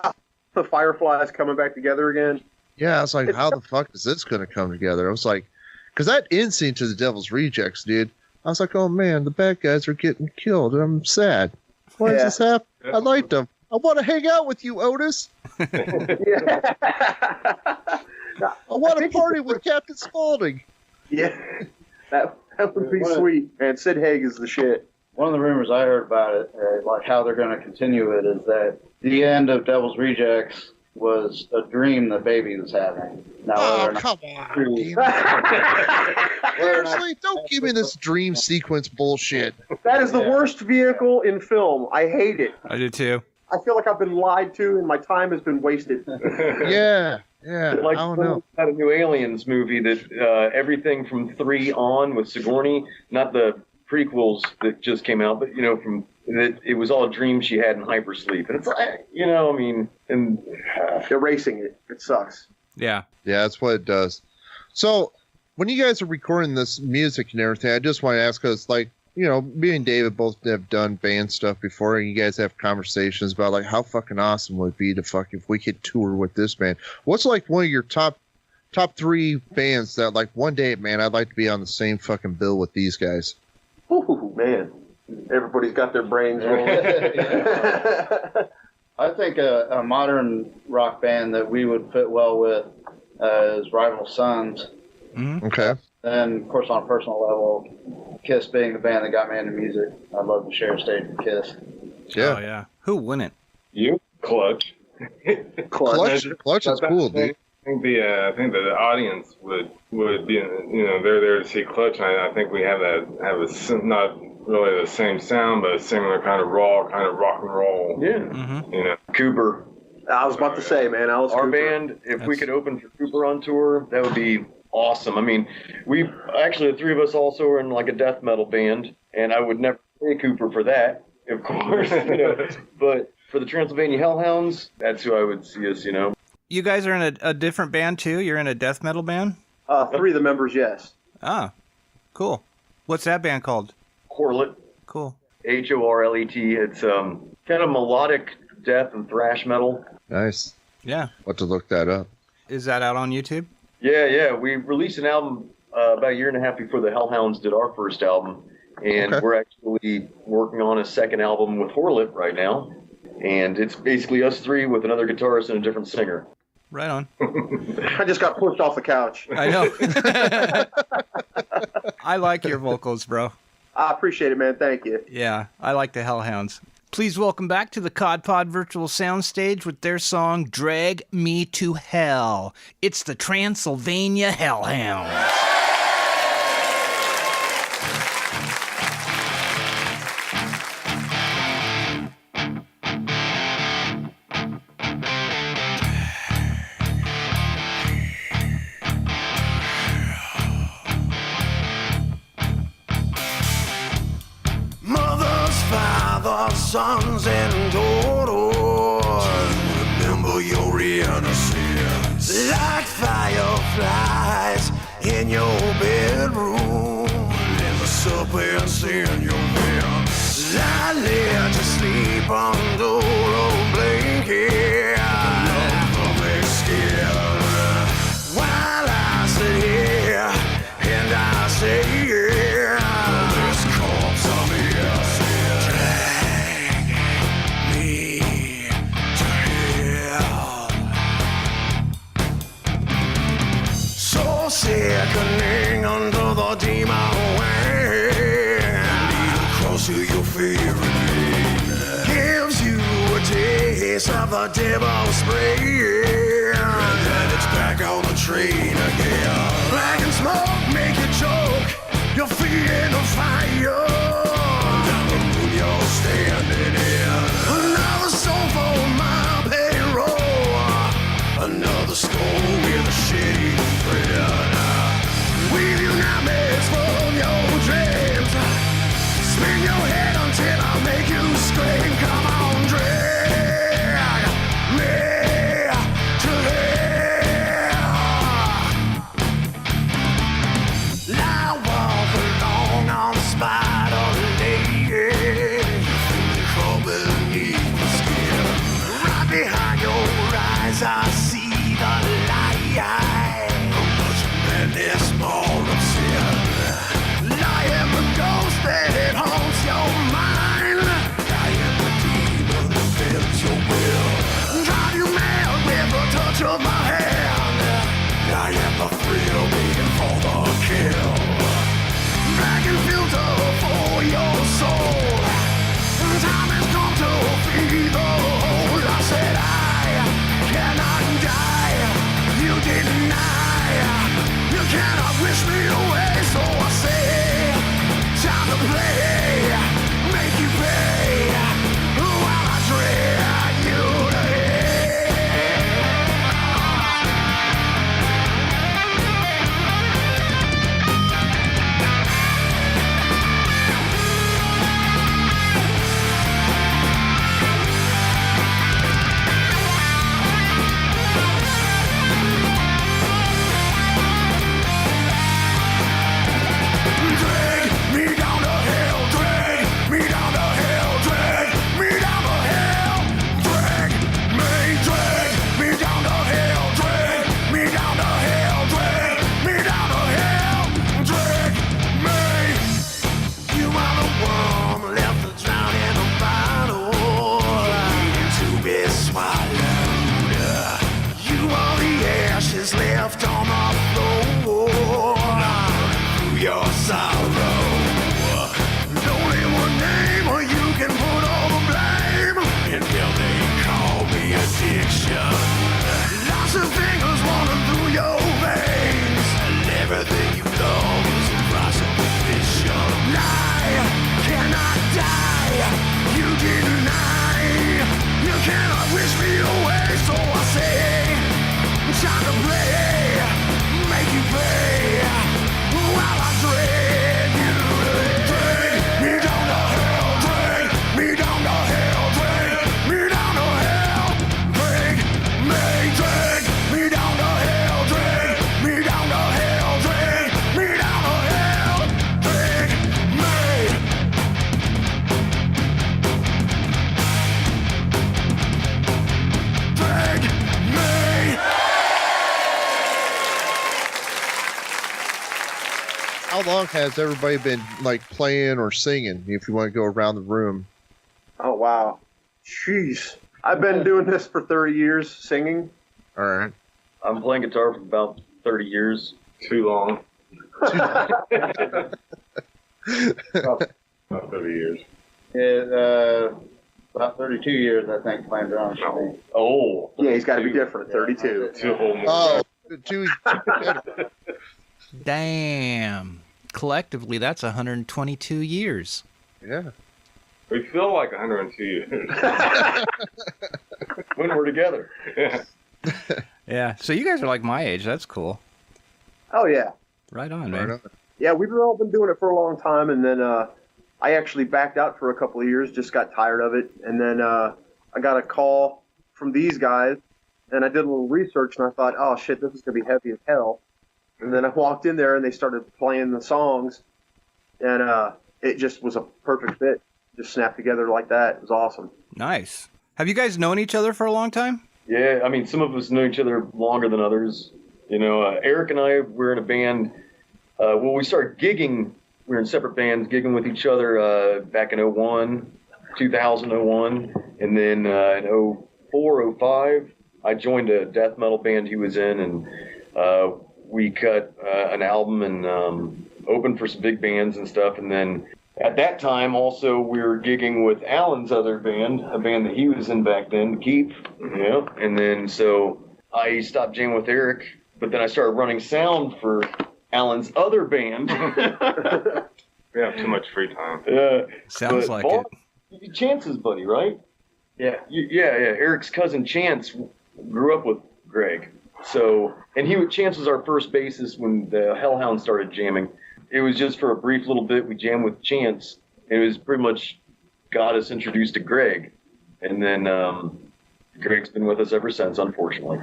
Speaker 8: the Fireflies coming back together again.
Speaker 3: Yeah, I was like, how the fuck is this going to come together? I was like, because that end scene to the Devil's Rejects, dude. I was like, oh man, the bad guys are getting killed, and I'm sad. Why does this happen? I liked them. I want to hang out with you, Otis.
Speaker 8: Yeah.
Speaker 3: I want to party with Captain Spaulding.
Speaker 8: Yeah, that would be sweet. Man, Sid Haig is the shit.
Speaker 10: One of the rumors I heard about it, like how they're going to continue it, is that the end of Devil's Rejects was a dream the baby was having. Now,
Speaker 3: come on. Seriously, don't give me this dream sequence bullshit.
Speaker 8: That is the worst vehicle in film. I hate it.
Speaker 2: I do too.
Speaker 8: I feel like I've been lied to and my time has been wasted.
Speaker 3: Yeah.
Speaker 9: like
Speaker 3: I don't know.
Speaker 9: Had a new Aliens movie that everything from 3 on with Sigourney, not the prequels that just came out, but from that it was all a dream she had in hypersleep, and it's like and
Speaker 8: erasing it. It sucks.
Speaker 2: Yeah,
Speaker 3: that's what it does. So when you guys are recording this music and everything, I just want to ask us, me and David both have done band stuff before, and you guys have conversations about how fucking awesome would it be to if we could tour with this band. What's one of your top 3 bands that one day, man, I'd like to be on the same fucking bill with these guys?
Speaker 8: Ooh, man. Everybody's got their brains rolling.
Speaker 10: I think a modern rock band that we would fit well with is Rival Sons.
Speaker 2: Mm-hmm.
Speaker 3: Okay.
Speaker 10: And, of course, on a personal level, Kiss being the band that got me into music. I'd love to share a stage with Kiss.
Speaker 3: Yeah.
Speaker 2: Oh, yeah. Who wouldn't?
Speaker 11: You? Clutch.
Speaker 3: Clutch is cool, dude.
Speaker 11: I think the audience would be, they're there to see Clutch, and I think we have not really the same sound, but a similar kind of raw, kind of rock and roll.
Speaker 9: Yeah.
Speaker 2: Mm-hmm.
Speaker 9: Cooper.
Speaker 8: I was about to say, man,
Speaker 9: Our
Speaker 8: Cooper.
Speaker 9: band, if we could open for Cooper on tour, that would be awesome. I mean, we actually, the 3 of us also are in a death metal band, and I would never pay Cooper for that, of course, but for the Transylvania Hellhounds, that's who I would see us,
Speaker 2: You guys are in a different band too? You're in a death metal band?
Speaker 8: 3 of the members, yes.
Speaker 2: Ah, cool. What's that band called?
Speaker 9: Horlet.
Speaker 2: Cool.
Speaker 9: Horlet. It's kind of melodic death and thrash metal.
Speaker 3: Nice.
Speaker 2: Yeah.
Speaker 3: What to look that up.
Speaker 2: Is that out on YouTube?
Speaker 9: Yeah. We released an album about a year and a half before the Hellhounds did our first album, and we're actually working on a second album with Horlet right now. And it's basically us 3 with another guitarist and a different singer.
Speaker 2: Right on.
Speaker 8: I just got pushed off the couch.
Speaker 2: I know. I like your vocals, bro.
Speaker 8: I appreciate it, man. Thank you.
Speaker 2: Yeah, I like the Hellhounds. Please welcome back to the Cod Pod Virtual Soundstage with their song Drag Me to Hell. It's the Transylvania Hellhounds.
Speaker 7: Mothers, fathers, sons, and daughters, remember your innocence. Like fireflies in your bedroom, and the serpents in your bed. I let you sleep under a blanket, love of skin. While I sit here and I say, this corpse of yours, drag me to hell. So sickening under the demon wing, needle cross to your favorite vein, gives you a taste of the devil's spray, and then it's back on the train again. Black and smoke make you choke, your feet in the fire. Down the moon you're standing in. Another soul for my payroll, another skull with a shitty thread. Weave you nightmares from your wish me away, so I say, time to play, make you pay, while I drag you to drag me down to hell, drag me down to hell, drag me down to hell, drag me down to hell, drag me down to hell, drag me down to hell, drag me. You are the one left to drown in the bottle, waiting to be swallowed. You are the ashes left on the floor, through your sorrow. Only one name, or you can put all the blame, until they call me addiction. Lots of fingers running through your veins, and everything you love is a prostitution. Lie cannot die, you deny. You cannot wish me away, so I say, time to play, make you pay, while I drag you, drag me down to hell, drag me down to hell, drag me down to hell, drag me down to hell, drag me down to hell, drag me down to hell, drag me. Drag me.
Speaker 3: How long has everybody been like playing or singing? If you want to go around the room.
Speaker 8: Oh wow, jeez. I've been doing this for 30 years, singing.
Speaker 3: All right.
Speaker 9: I'm playing guitar for about 30 years.
Speaker 11: Too long. About 30 years.
Speaker 10: Yeah, about 32 years, I think, playing drums.
Speaker 9: Oh.
Speaker 8: Yeah, he's got to be different at 32.
Speaker 11: Two whole more.
Speaker 3: Oh, two.
Speaker 2: Damn. Collectively, that's 122 years.
Speaker 3: Yeah.
Speaker 11: We feel like 102 years.
Speaker 9: When we're together.
Speaker 11: Yeah.
Speaker 2: Yeah. So you guys are like my age. That's cool.
Speaker 8: Oh yeah.
Speaker 2: Right on, man.
Speaker 8: Yeah, we've all been doing it for a long time, and then I actually backed out for a couple of years, just got tired of it, and then I got a call from these guys, and I did a little research, and I thought, oh shit, this is gonna be heavy as hell. And then I walked in there, and they started playing the songs, and it just was a perfect fit. Just snapped together like that. It was awesome.
Speaker 2: Nice. Have you guys known each other for a long time?
Speaker 9: Yeah, I mean, some of us know each other longer than others. You know, Eric and I were in a band. When we started gigging, we were in separate bands, gigging with each other back in 2001. And then in 04, 05, I joined a death metal band he was in, and we cut an album and opened for some big bands and stuff. And then at that time, also, we were gigging with Alan's other band, a band that he was in back then, Keep. Yeah. And then so I stopped jamming with Eric, but then I started running sound for Alan's other band.
Speaker 11: We have too much free time.
Speaker 2: Sounds like it.
Speaker 9: Chance's buddy, right? Yeah. Yeah. Eric's cousin Chance grew up with Greg. So, and Chance was our first bassist when the Hellhound started jamming. It was just for a brief little bit. We jammed with Chance. It was pretty much got us introduced to Greg. And then Greg's been with us ever since, unfortunately.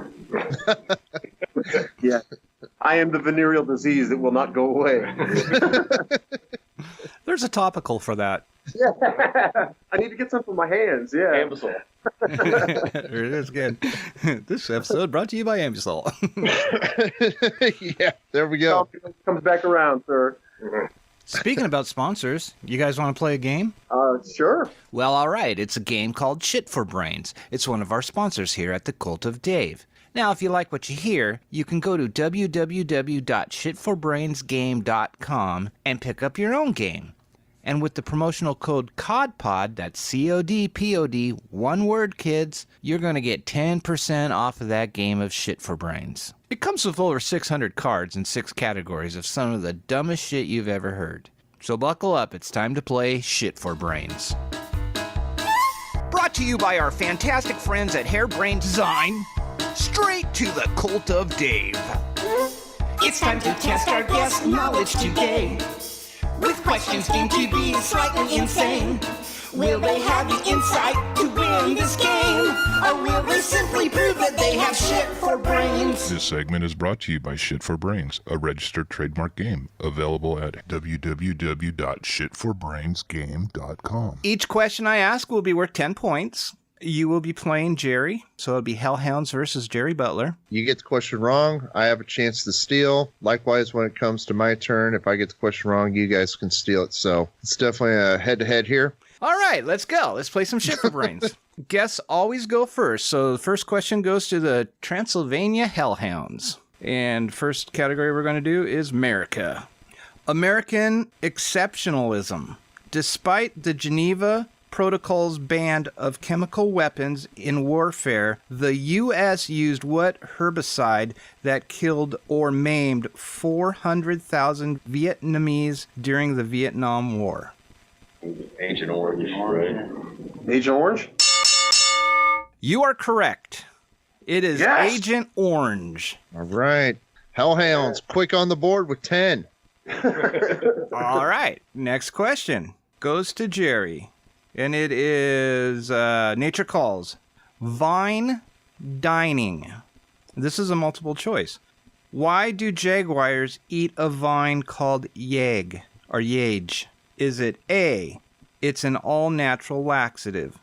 Speaker 8: Yeah. I am the venereal disease that will not go away.
Speaker 2: There's a topical for that.
Speaker 8: Yeah. I need to get some for my hands. Yeah.
Speaker 9: Ambisol.
Speaker 2: It is good. This episode brought to you by Ambisol.
Speaker 3: Yeah, there we go.
Speaker 8: Comes back around, sir.
Speaker 2: Speaking about sponsors, you guys want to play a game?
Speaker 8: Sure.
Speaker 2: Well, all right. It's a game called Shit for Brains. It's one of our sponsors here at the Cult of Dave. Now, if you like what you hear, you can go to www.shitforbrainsgame.com and pick up your own game. And with the promotional code CODPOD, that's CODPOD, one word, kids, you're going to get 10% off of that game of shit for brains. It comes with over 600 cards in 6 categories of some of the dumbest shit you've ever heard. So buckle up, it's time to play Shit for Brains. Brought to you by our fantastic friends at Hairbrain Design, straight to the Cult of Dave.
Speaker 4: It's time to test our guest knowledge today. With questions deemed to be slightly insane. Will they have the insight to win this game? Or will they simply prove that they have shit for brains?
Speaker 12: This segment is brought to you by Shit for Brains, a registered trademark game available at www.shitforbrainsgame.com.
Speaker 2: Each question I ask will be worth 10 points. You will be playing Jerry, so it'll be Hellhounds versus Jerry Butler.
Speaker 3: You get the question wrong, I have a chance to steal. Likewise, when it comes to my turn, if I get the question wrong, you guys can steal it. So it's definitely a head-to-head here.
Speaker 2: All right, let's go. Let's play some Shit for Brains. Guests always go first, so the first question goes to the Transylvania Hellhounds. And first category we're going to do is America. American exceptionalism. Despite the Geneva Protocol's ban of chemical weapons in warfare, the U.S. used what herbicide that killed or maimed 400,000 Vietnamese during the Vietnam War?
Speaker 9: Agent Orange, right?
Speaker 8: Agent Orange?
Speaker 2: You are correct. It is
Speaker 8: Yes!
Speaker 2: Agent Orange.
Speaker 3: All right. Hellhounds, quick on the board with 10.
Speaker 2: All right. Next question goes to Jerry. And it is Nature Calls. Vine dining. This is a multiple choice. Why do jaguars eat a vine called yag or yage? Is it A, it's an all-natural laxative?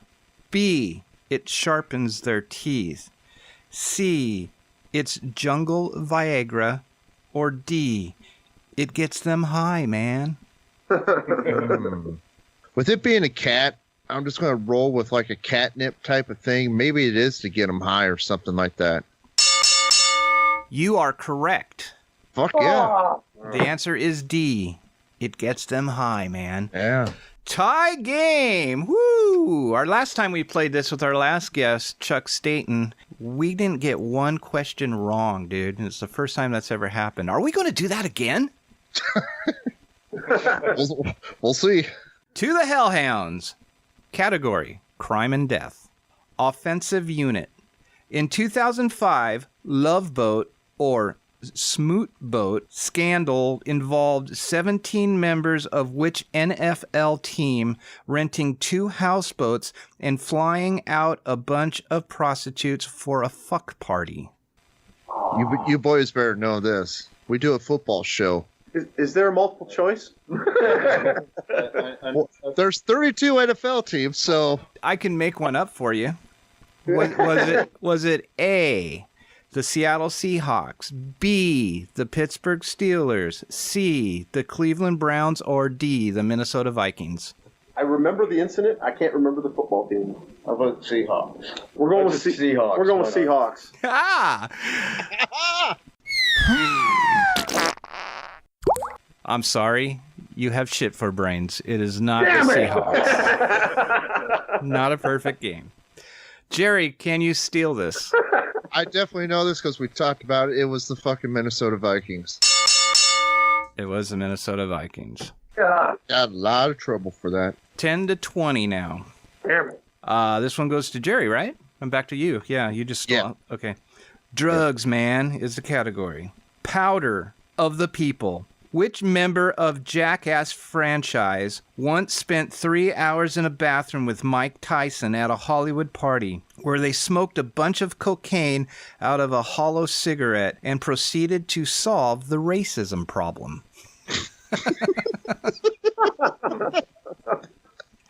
Speaker 2: B, it sharpens their teeth? C, it's jungle Viagra? Or D, it gets them high, man?
Speaker 3: With it being a cat, I'm just going to roll with like a catnip type of thing. Maybe it is to get them high or something like that.
Speaker 2: You are correct.
Speaker 3: Fuck yeah.
Speaker 2: The answer is D. It gets them high, man.
Speaker 3: Yeah.
Speaker 2: Tie game. Woo! Our last time we played this with our last guest, Chuck Staten, we didn't get one question wrong, dude. And it's the first time that's ever happened. Are we going to do that again?
Speaker 3: We'll see.
Speaker 2: To the Hellhounds. Category, crime and death. Offensive unit. In 2005, Love Boat or Smoot Boat scandal involved 17 members of which NFL team renting 2 houseboats and flying out a bunch of prostitutes for a fuck party?
Speaker 3: You boys better know this. We do a football show.
Speaker 8: Is there a multiple choice?
Speaker 3: Well, there's 32 NFL teams, so
Speaker 2: I can make one up for you. Was it A, the Seattle Seahawks, B, the Pittsburgh Steelers, C, the Cleveland Browns, or D, the Minnesota Vikings?
Speaker 8: I remember the incident. I can't remember the football team.
Speaker 10: How about Seahawks?
Speaker 8: We're going with
Speaker 9: Seahawks.
Speaker 8: We're going with
Speaker 9: Why not?
Speaker 8: Seahawks.
Speaker 2: Ah! I'm sorry. You have shit for brains. It is not the Seahawks. Not a perfect game. Jerry, can you steal this?
Speaker 3: I definitely know this because we talked about it. It was the fucking Minnesota Vikings.
Speaker 2: It was the Minnesota Vikings.
Speaker 3: Got a lot of trouble for that.
Speaker 2: 10-20 now.
Speaker 8: Damn it.
Speaker 2: This one goes to Jerry, right? I'm back to you. Yeah, you just stole.
Speaker 3: Yeah.
Speaker 2: Okay. Drugs, man, is the category. Powder of the people. Which member of Jackass franchise once spent 3 hours in a bathroom with Mike Tyson at a Hollywood party where they smoked a bunch of cocaine out of a hollow cigarette and proceeded to solve the racism problem?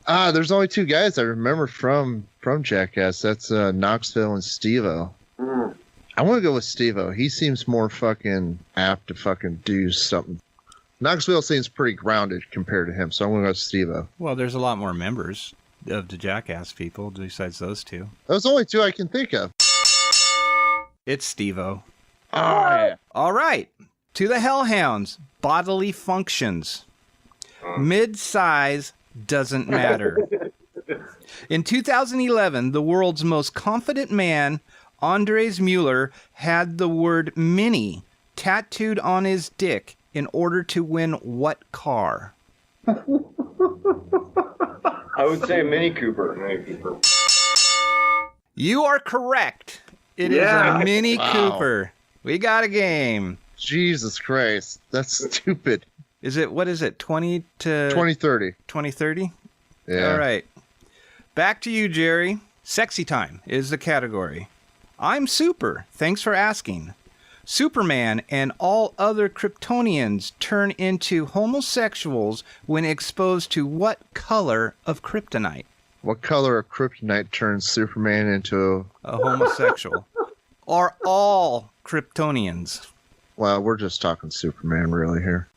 Speaker 3: There's only 2 guys I remember from Jackass. That's Knoxville and Steve-O. I want to go with Steve-O. He seems more fucking apt to fucking do something. Knoxville seems pretty grounded compared to him, so I'm going to go with Steve-O.
Speaker 2: Well, there's a lot more members of the Jackass people besides those 2.
Speaker 3: Those are only 2 I can think of.
Speaker 2: It's Steve-O.
Speaker 3: Oh, yeah.
Speaker 2: All right. To the Hellhounds. Bodily functions. Mid-size doesn't matter. In 2011, the world's most confident man, Andres Mueller, had the word mini tattooed on his dick in order to win what car?
Speaker 9: I would say a Mini Cooper.
Speaker 2: You are correct. It is a Mini Cooper. We got a game.
Speaker 3: Jesus Christ. That's stupid.
Speaker 2: Is it, what is it, 20 to...
Speaker 3: 2030.
Speaker 2: 2030?
Speaker 3: Yeah.
Speaker 2: All right. Back to you, Jerry. Sexy time is the category. I'm super. Thanks for asking. Superman and all other Kryptonians turn into homosexuals when exposed to what color of kryptonite?
Speaker 3: What color of kryptonite turns Superman into
Speaker 2: a homosexual? Are all Kryptonians?
Speaker 3: Well, we're just talking Superman really here.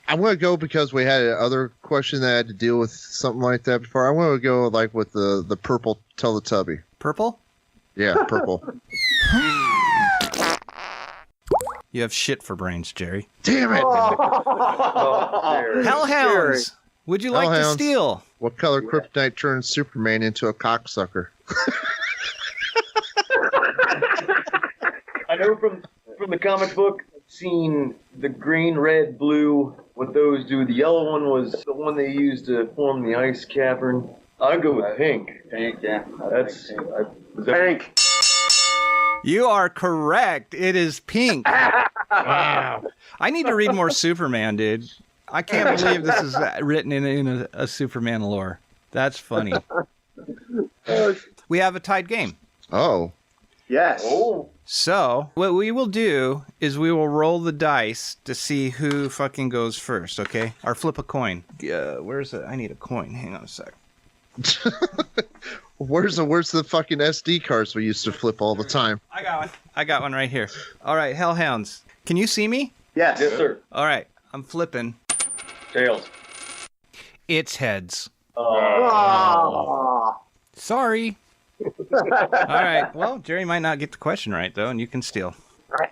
Speaker 3: I'm going to go because we had another question that had to deal with something like that before. I want to go like with the purple Teletubby.
Speaker 2: Purple?
Speaker 3: Yeah, purple.
Speaker 2: You have shit for brains, Jerry.
Speaker 3: Damn it!
Speaker 2: Hellhounds! Would you like to
Speaker 3: Hellhounds.
Speaker 2: steal?
Speaker 3: What color kryptonite turns Superman into a cocksucker?
Speaker 9: I know from the comic book, I've seen the green, red, blue, what those do. The yellow one was the one they used to form the ice cavern. I'd go with pink.
Speaker 10: Pink, yeah.
Speaker 9: That's
Speaker 8: Pink.
Speaker 2: You are correct. It is pink. Wow. I need to read more Superman, dude. I can't believe this is written in a Superman lore. That's funny. We have a tied game.
Speaker 3: Oh.
Speaker 8: Yes.
Speaker 9: Oh.
Speaker 2: So, what we will do is we will roll the dice to see who fucking goes first, okay? Or flip a coin. Where's it? I need a coin. Hang on a sec.
Speaker 3: Where's the fucking SD cards we used to flip all the time?
Speaker 2: I got one. I got one right here. All right, Hellhounds. Can you see me?
Speaker 8: Yes.
Speaker 9: Yes, sir.
Speaker 2: All right, I'm flipping.
Speaker 9: Tails.
Speaker 2: It's heads.
Speaker 8: Ah.
Speaker 2: Sorry. All right. Well, Jerry might not get the question right, though, and you can steal.
Speaker 8: Right.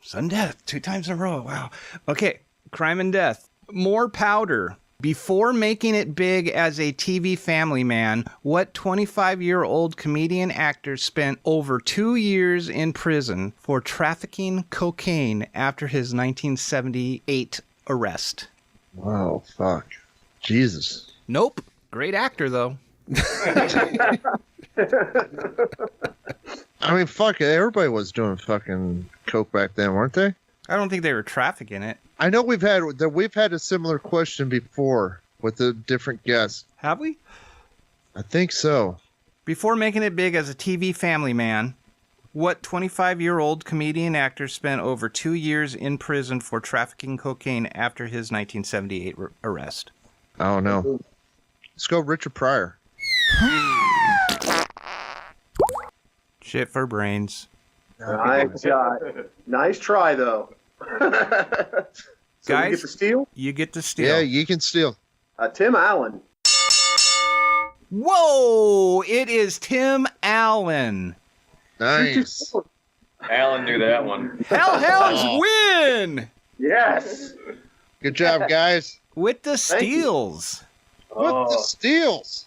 Speaker 2: Sudden death, 2 times in a row. Wow. Okay, crime and death. More powder. Before making it big as a TV family man, what 25-year-old comedian actor spent over 2 years in prison for trafficking cocaine after his 1978 arrest?
Speaker 3: Oh, fuck. Jesus.
Speaker 2: Nope. Great actor, though.
Speaker 3: I mean, fuck, everybody was doing fucking coke back then, weren't they?
Speaker 2: I don't think they were trafficking it.
Speaker 3: I know we've had a similar question before with a different guest.
Speaker 2: Have we?
Speaker 3: I think so.
Speaker 2: Before making it big as a TV family man, what 25-year-old comedian actor spent over 2 years in prison for trafficking cocaine after his 1978 arrest?
Speaker 3: I don't know. Let's go Richard Pryor.
Speaker 2: Shit for brains.
Speaker 8: Nice shot. Nice try, though. So
Speaker 2: Guys,
Speaker 8: we get to steal?
Speaker 2: You get to steal.
Speaker 3: Yeah, you can steal.
Speaker 8: Tim Allen.
Speaker 2: Whoa! It is Tim Allen.
Speaker 3: Nice.
Speaker 9: Alan knew that one.
Speaker 2: Hellhounds win!
Speaker 8: Yes.
Speaker 3: Good job, guys.
Speaker 2: With the steals.
Speaker 3: With the steals.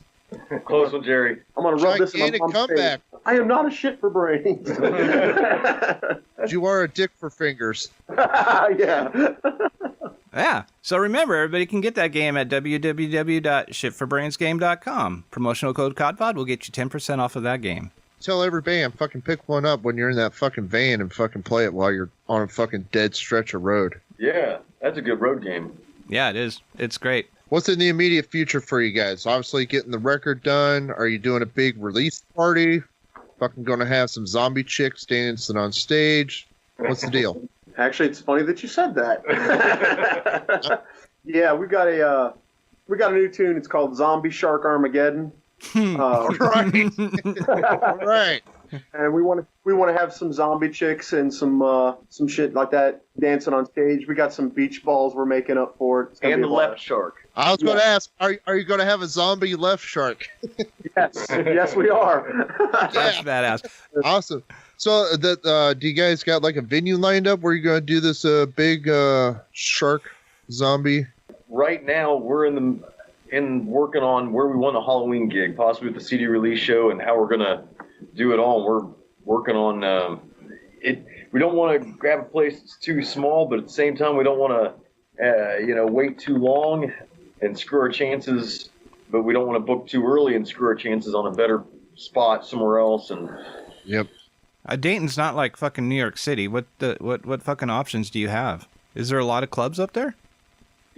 Speaker 9: Close one, Jerry.
Speaker 8: I'm going to rub this in my
Speaker 3: Gigantic
Speaker 8: mom's
Speaker 3: comeback.
Speaker 8: face. I am not a shit for brains.
Speaker 3: You are a dick for fingers.
Speaker 8: Yeah.
Speaker 2: Yeah. So remember, everybody can get that game at www.shitforbrainsgame.com. Promotional code CODPOD will get you 10% off of that game.
Speaker 3: Tell every band, fucking pick one up when you're in that fucking van and fucking play it while you're on a fucking dead stretch of road.
Speaker 9: Yeah, that's a good road game.
Speaker 2: Yeah, it is. It's great.
Speaker 3: What's in the immediate future for you guys? Obviously getting the record done. Are you doing a big release party? Fucking gonna have some zombie chicks dancing on stage? What's the deal?
Speaker 8: Actually, it's funny that you said that. Yeah, we got a new tune. It's called Zombie Shark Armageddon.
Speaker 3: Right. Right.
Speaker 8: And we want to have some zombie chicks and some shit like that dancing on stage. We got some beach balls we're making up for it. It's gonna
Speaker 9: And
Speaker 8: be
Speaker 9: the
Speaker 8: a lot.
Speaker 9: left shark.
Speaker 3: I was going to ask, are you going to have a zombie left shark?
Speaker 8: Yes, we are.
Speaker 2: That's badass.
Speaker 3: Awesome. So, do you guys got like a venue lined up where you're going to do this big shark zombie?
Speaker 9: right now we're working on where we want a Halloween gig, possibly with the CD release show and how we're gonna do it all. We're working on it. We don't want to grab a place that's too small, but at the same time we don't want to wait too long and screw our chances. But we don't want to book too early and screw our chances on a better spot somewhere else. And
Speaker 3: Yep.
Speaker 2: Dayton's not like fucking New York City. What fucking options do you have? Is there a lot of clubs up there?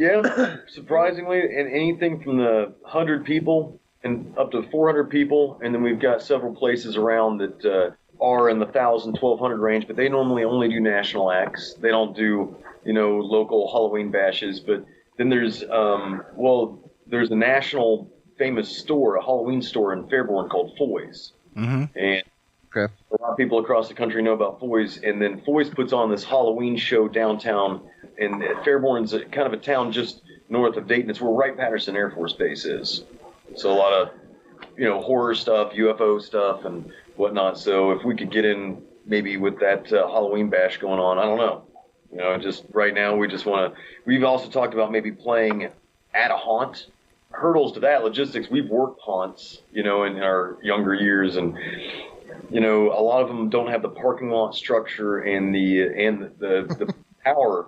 Speaker 9: yeah, surprisingly, and anything from the 100 people and up to 400 people, and then we've got several places around that are in the 1,000, 1,200 range, but they normally only do national acts. They don't do, local Halloween bashes. But then there's, there's a national famous store, a Halloween store in Fairborn called Foy's.
Speaker 2: Mm-hmm.
Speaker 9: And
Speaker 3: Okay.
Speaker 9: a lot of people across the country know about Foy's, and then Foy's puts on this Halloween show downtown, and Fairborn's kind of a town just north of Dayton. It's where Wright-Patterson Air Force Base is. So a lot of, horror stuff, UFO stuff, and whatnot. So if we could get in maybe with that Halloween bash going on, I don't know. Just right now we just want to. We've also talked about maybe playing at a haunt. Hurdles to that logistics. We've worked haunts, in our younger years, and a lot of them don't have the parking lot structure and the power.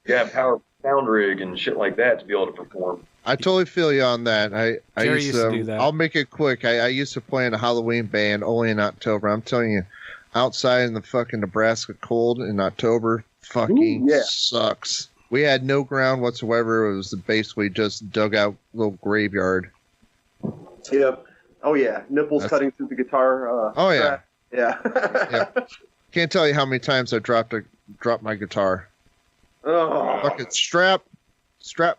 Speaker 9: Yeah, power sound rig and shit like that to be able to perform.
Speaker 3: I totally feel you on that. I
Speaker 2: Jerry used to do that.
Speaker 3: I'll make it quick. I used to play in a Halloween band only in October. I'm telling you, outside in the fucking Nebraska cold in October fucking sucks. We had no ground whatsoever. It was basically just dug out little graveyard.
Speaker 8: Yep. Oh yeah, nipples cutting through the guitar.
Speaker 3: Oh yeah.
Speaker 8: Strap. Yeah.
Speaker 3: Yeah. Can't tell you how many times I dropped my guitar.
Speaker 8: Oh.
Speaker 3: Fucking strap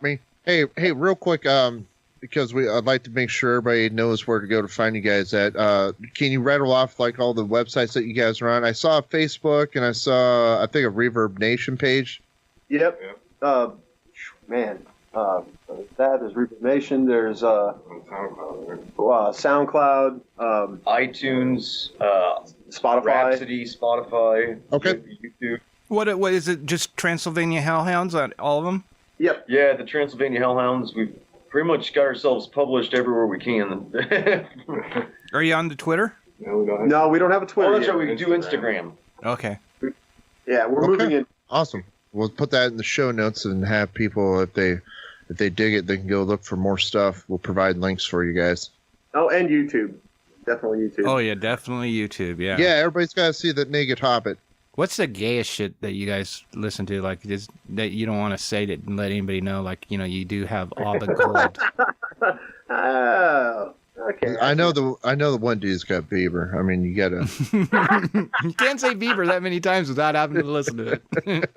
Speaker 3: me. Hey, real quick, because I'd like to make sure everybody knows where to go to find you guys at. Can you rattle off like all the websites that you guys are on? I saw Facebook and I saw I think a Reverb Nation page.
Speaker 8: Yep. Man. There's Reverb Nation. There's SoundCloud,
Speaker 9: iTunes,
Speaker 8: Spotify,
Speaker 9: Rhapsody, Spotify.
Speaker 3: Okay.
Speaker 9: YouTube.
Speaker 2: What is it? Just Transylvania Hellhounds on all of them?
Speaker 8: Yep.
Speaker 9: Yeah, the Transylvania Hellhounds. We've pretty much got ourselves published everywhere we can.
Speaker 2: Are you on the Twitter?
Speaker 8: No, we don't have a Twitter.
Speaker 9: Oh, that's
Speaker 8: yet.
Speaker 9: right. We do Instagram.
Speaker 2: Okay.
Speaker 8: Yeah, we're moving in.
Speaker 3: Awesome. We'll put that in the show notes and have people, if they dig it, they can go look for more stuff. We'll provide links for you guys.
Speaker 8: Oh, and YouTube. Definitely YouTube.
Speaker 2: Oh yeah, definitely YouTube. Yeah.
Speaker 3: Yeah, everybody's got to see that Naked Hobbit.
Speaker 2: What's the gayest shit that you guys listen to? Like, just that you don't want to say it and let anybody know? Like, you do have Abba Gold.
Speaker 8: Oh, okay.
Speaker 3: I know the one dude's got Bieber. I mean, you gotta.
Speaker 2: You can't say Bieber that many times without having to listen to it.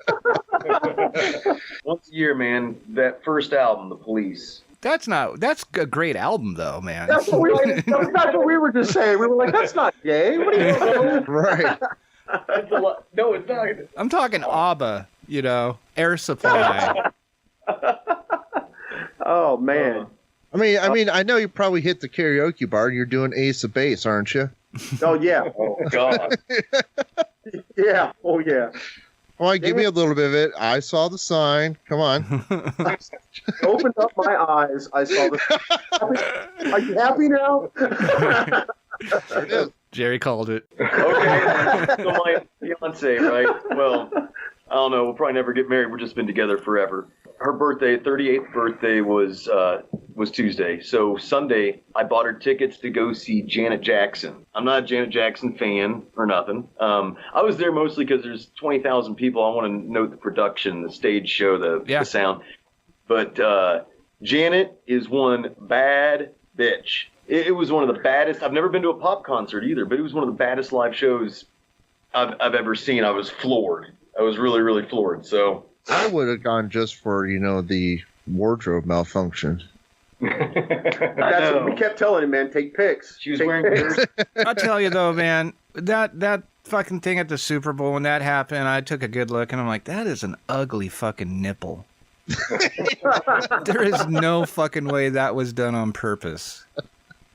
Speaker 9: Once a year, man. That first album, The Police.
Speaker 2: That's a great album though, man.
Speaker 8: That's what we were just saying. We were like, that's not gay. What are you doing?
Speaker 3: Right.
Speaker 9: No, it's not.
Speaker 2: I'm talking ABBA, Air Supply.
Speaker 8: Oh man.
Speaker 3: I mean, I know you probably hit the karaoke bar. You're doing Ace of Base, aren't you?
Speaker 8: Oh yeah.
Speaker 9: Oh God.
Speaker 8: Yeah. Oh yeah.
Speaker 3: Come on, give me a little bit of it. I saw the sign. Come on.
Speaker 8: Opened up my eyes. I saw the. Are you happy now?
Speaker 3: There it is.
Speaker 2: Jerry called it.
Speaker 9: Okay. So my fiance, right? Well, I don't know. We'll probably never get married. We've just been together forever. Her birthday, 38th birthday, was Tuesday. So Sunday, I bought her tickets to go see Janet Jackson. I'm not a Janet Jackson fan or nothing. I was there mostly because there's 20,000 people. I want to note the production, the stage show, the sound. But Janet is one bad bitch. It was one of the baddest. I've never been to a pop concert either, but it was one of the baddest live shows I've ever seen. I was floored. I was really, really floored. So
Speaker 3: I would have gone just for the wardrobe malfunction.
Speaker 8: That's what we kept telling him, man. Take pics.
Speaker 9: She was wearing
Speaker 8: pics.
Speaker 2: I'll tell you though, man, that fucking thing at the Super Bowl when that happened, I took a good look and I'm like, that is an ugly fucking nipple. There is no fucking way that was done on purpose.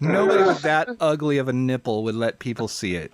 Speaker 2: Nobody with that ugly of a nipple would let people see it.